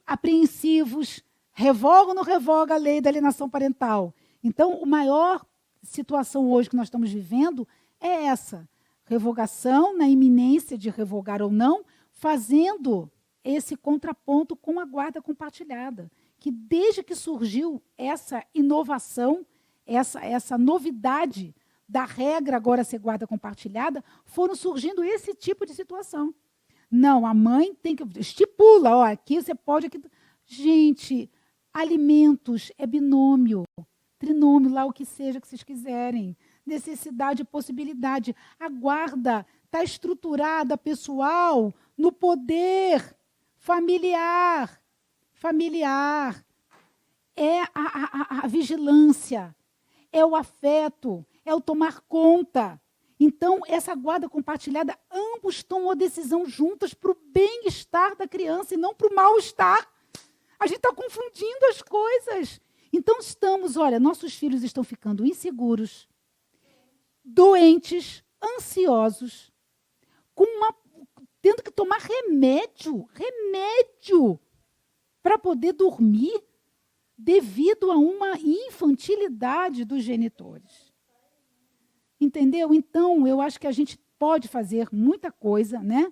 apreensivos, revoga ou não revoga a lei da alienação parental. Então, a maior situação hoje que nós estamos vivendo é essa, revogação, na iminência de revogar ou não, fazendo esse contraponto com a guarda compartilhada, que desde que surgiu essa inovação, essa novidade da regra agora ser guarda compartilhada, foram surgindo esse tipo de situação. Não, a mãe tem que estipula, ó, aqui você pode, aqui. Gente, alimentos é binômio, trinômio, lá o que seja que vocês quiserem. Necessidade e possibilidade. A guarda está estruturada, pessoal, no poder familiar. Familiar. É a vigilância, é o afeto, é o tomar conta. Então, essa guarda compartilhada, ambos tomam a decisão juntas para o bem-estar da criança e não para o mal-estar. A gente está confundindo as coisas. Então, olha, nossos filhos estão ficando inseguros, doentes, ansiosos, tendo que tomar remédio para poder dormir devido a uma infantilidade dos genitores. Entendeu? Então, eu acho que a gente pode fazer muita coisa, né?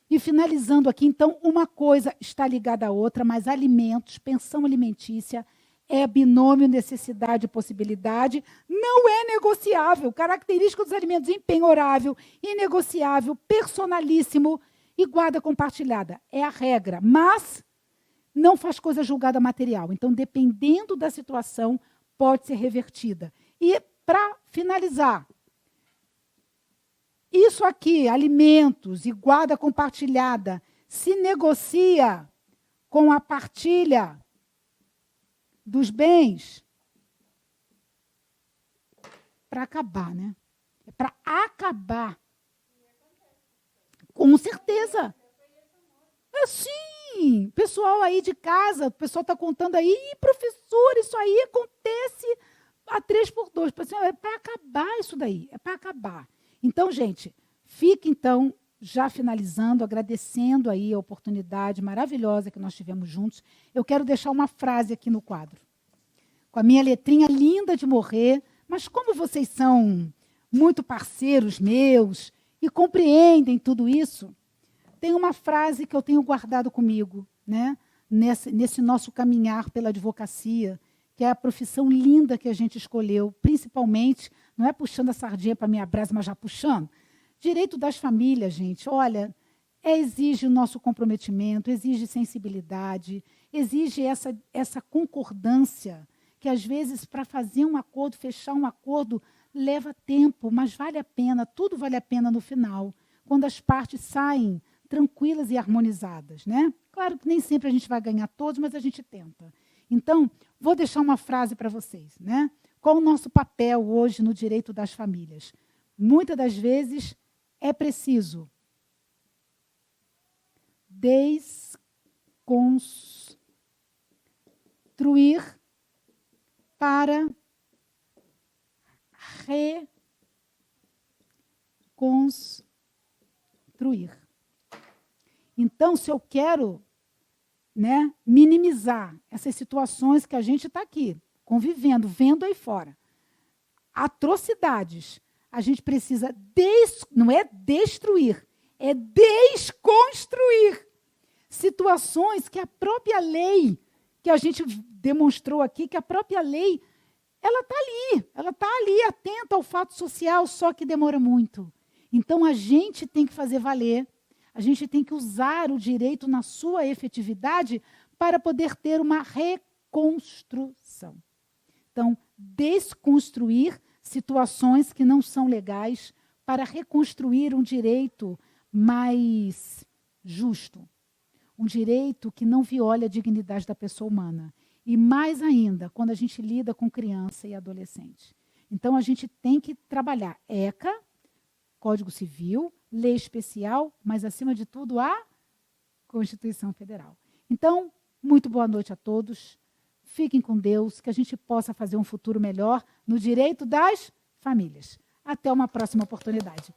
E finalizando aqui, então, uma coisa está ligada à outra, mas alimentos, pensão alimentícia, é binômio necessidade e possibilidade, não é negociável. Característica dos alimentos, impenhorável, inegociável, personalíssimo e guarda compartilhada. É a regra, mas não faz coisa julgada material. Então, dependendo da situação, pode ser revertida. E, para finalizar, isso aqui, alimentos e guarda compartilhada, se negocia com a partilha dos bens para acabar, né? É para acabar. Com certeza. É sim. Pessoal aí de casa, o pessoal está contando aí, professor, isso aí acontece a 3x2. É para acabar isso daí, é para acabar. Então, gente, fique, então, já finalizando, agradecendo aí a oportunidade maravilhosa que nós tivemos juntos. Eu quero deixar uma frase aqui no quadro, com a minha letrinha linda de morrer, mas como vocês são muito parceiros meus e compreendem tudo isso, tem uma frase que eu tenho guardado comigo, né? Nesse nosso caminhar pela advocacia, que é a profissão linda que a gente escolheu, principalmente, não é puxando a sardinha para a minha brasa, mas já puxando. Direito das famílias, gente, olha, exige o nosso comprometimento, exige sensibilidade, exige essa concordância, que às vezes para fazer um acordo, fechar um acordo, leva tempo, mas vale a pena, tudo vale a pena no final, quando as partes saem tranquilas e harmonizadas, né? Claro que nem sempre a gente vai ganhar todos, mas a gente tenta. Então, vou deixar uma frase para vocês, né? Qual o nosso papel hoje no direito das famílias? Muitas das vezes é preciso desconstruir para reconstruir. Então, se eu quero, né, minimizar essas situações que a gente está aqui, convivendo, vendo aí fora, atrocidades, a gente precisa, não é destruir, é desconstruir situações que a própria lei, que a gente demonstrou aqui, que a própria lei, ela está ali, atenta ao fato social, só que demora muito. Então, a gente tem que fazer valer, a gente tem que usar o direito na sua efetividade para poder ter uma reconstrução. Então, desconstruir situações que não são legais para reconstruir um direito mais justo. Um direito que não viola a dignidade da pessoa humana. E mais ainda, quando a gente lida com criança e adolescente. Então, a gente tem que trabalhar ECA, Código Civil, lei especial, mas, acima de tudo, a Constituição Federal. Então, muito boa noite a todos. Fiquem com Deus, que a gente possa fazer um futuro melhor no direito das famílias. Até uma próxima oportunidade.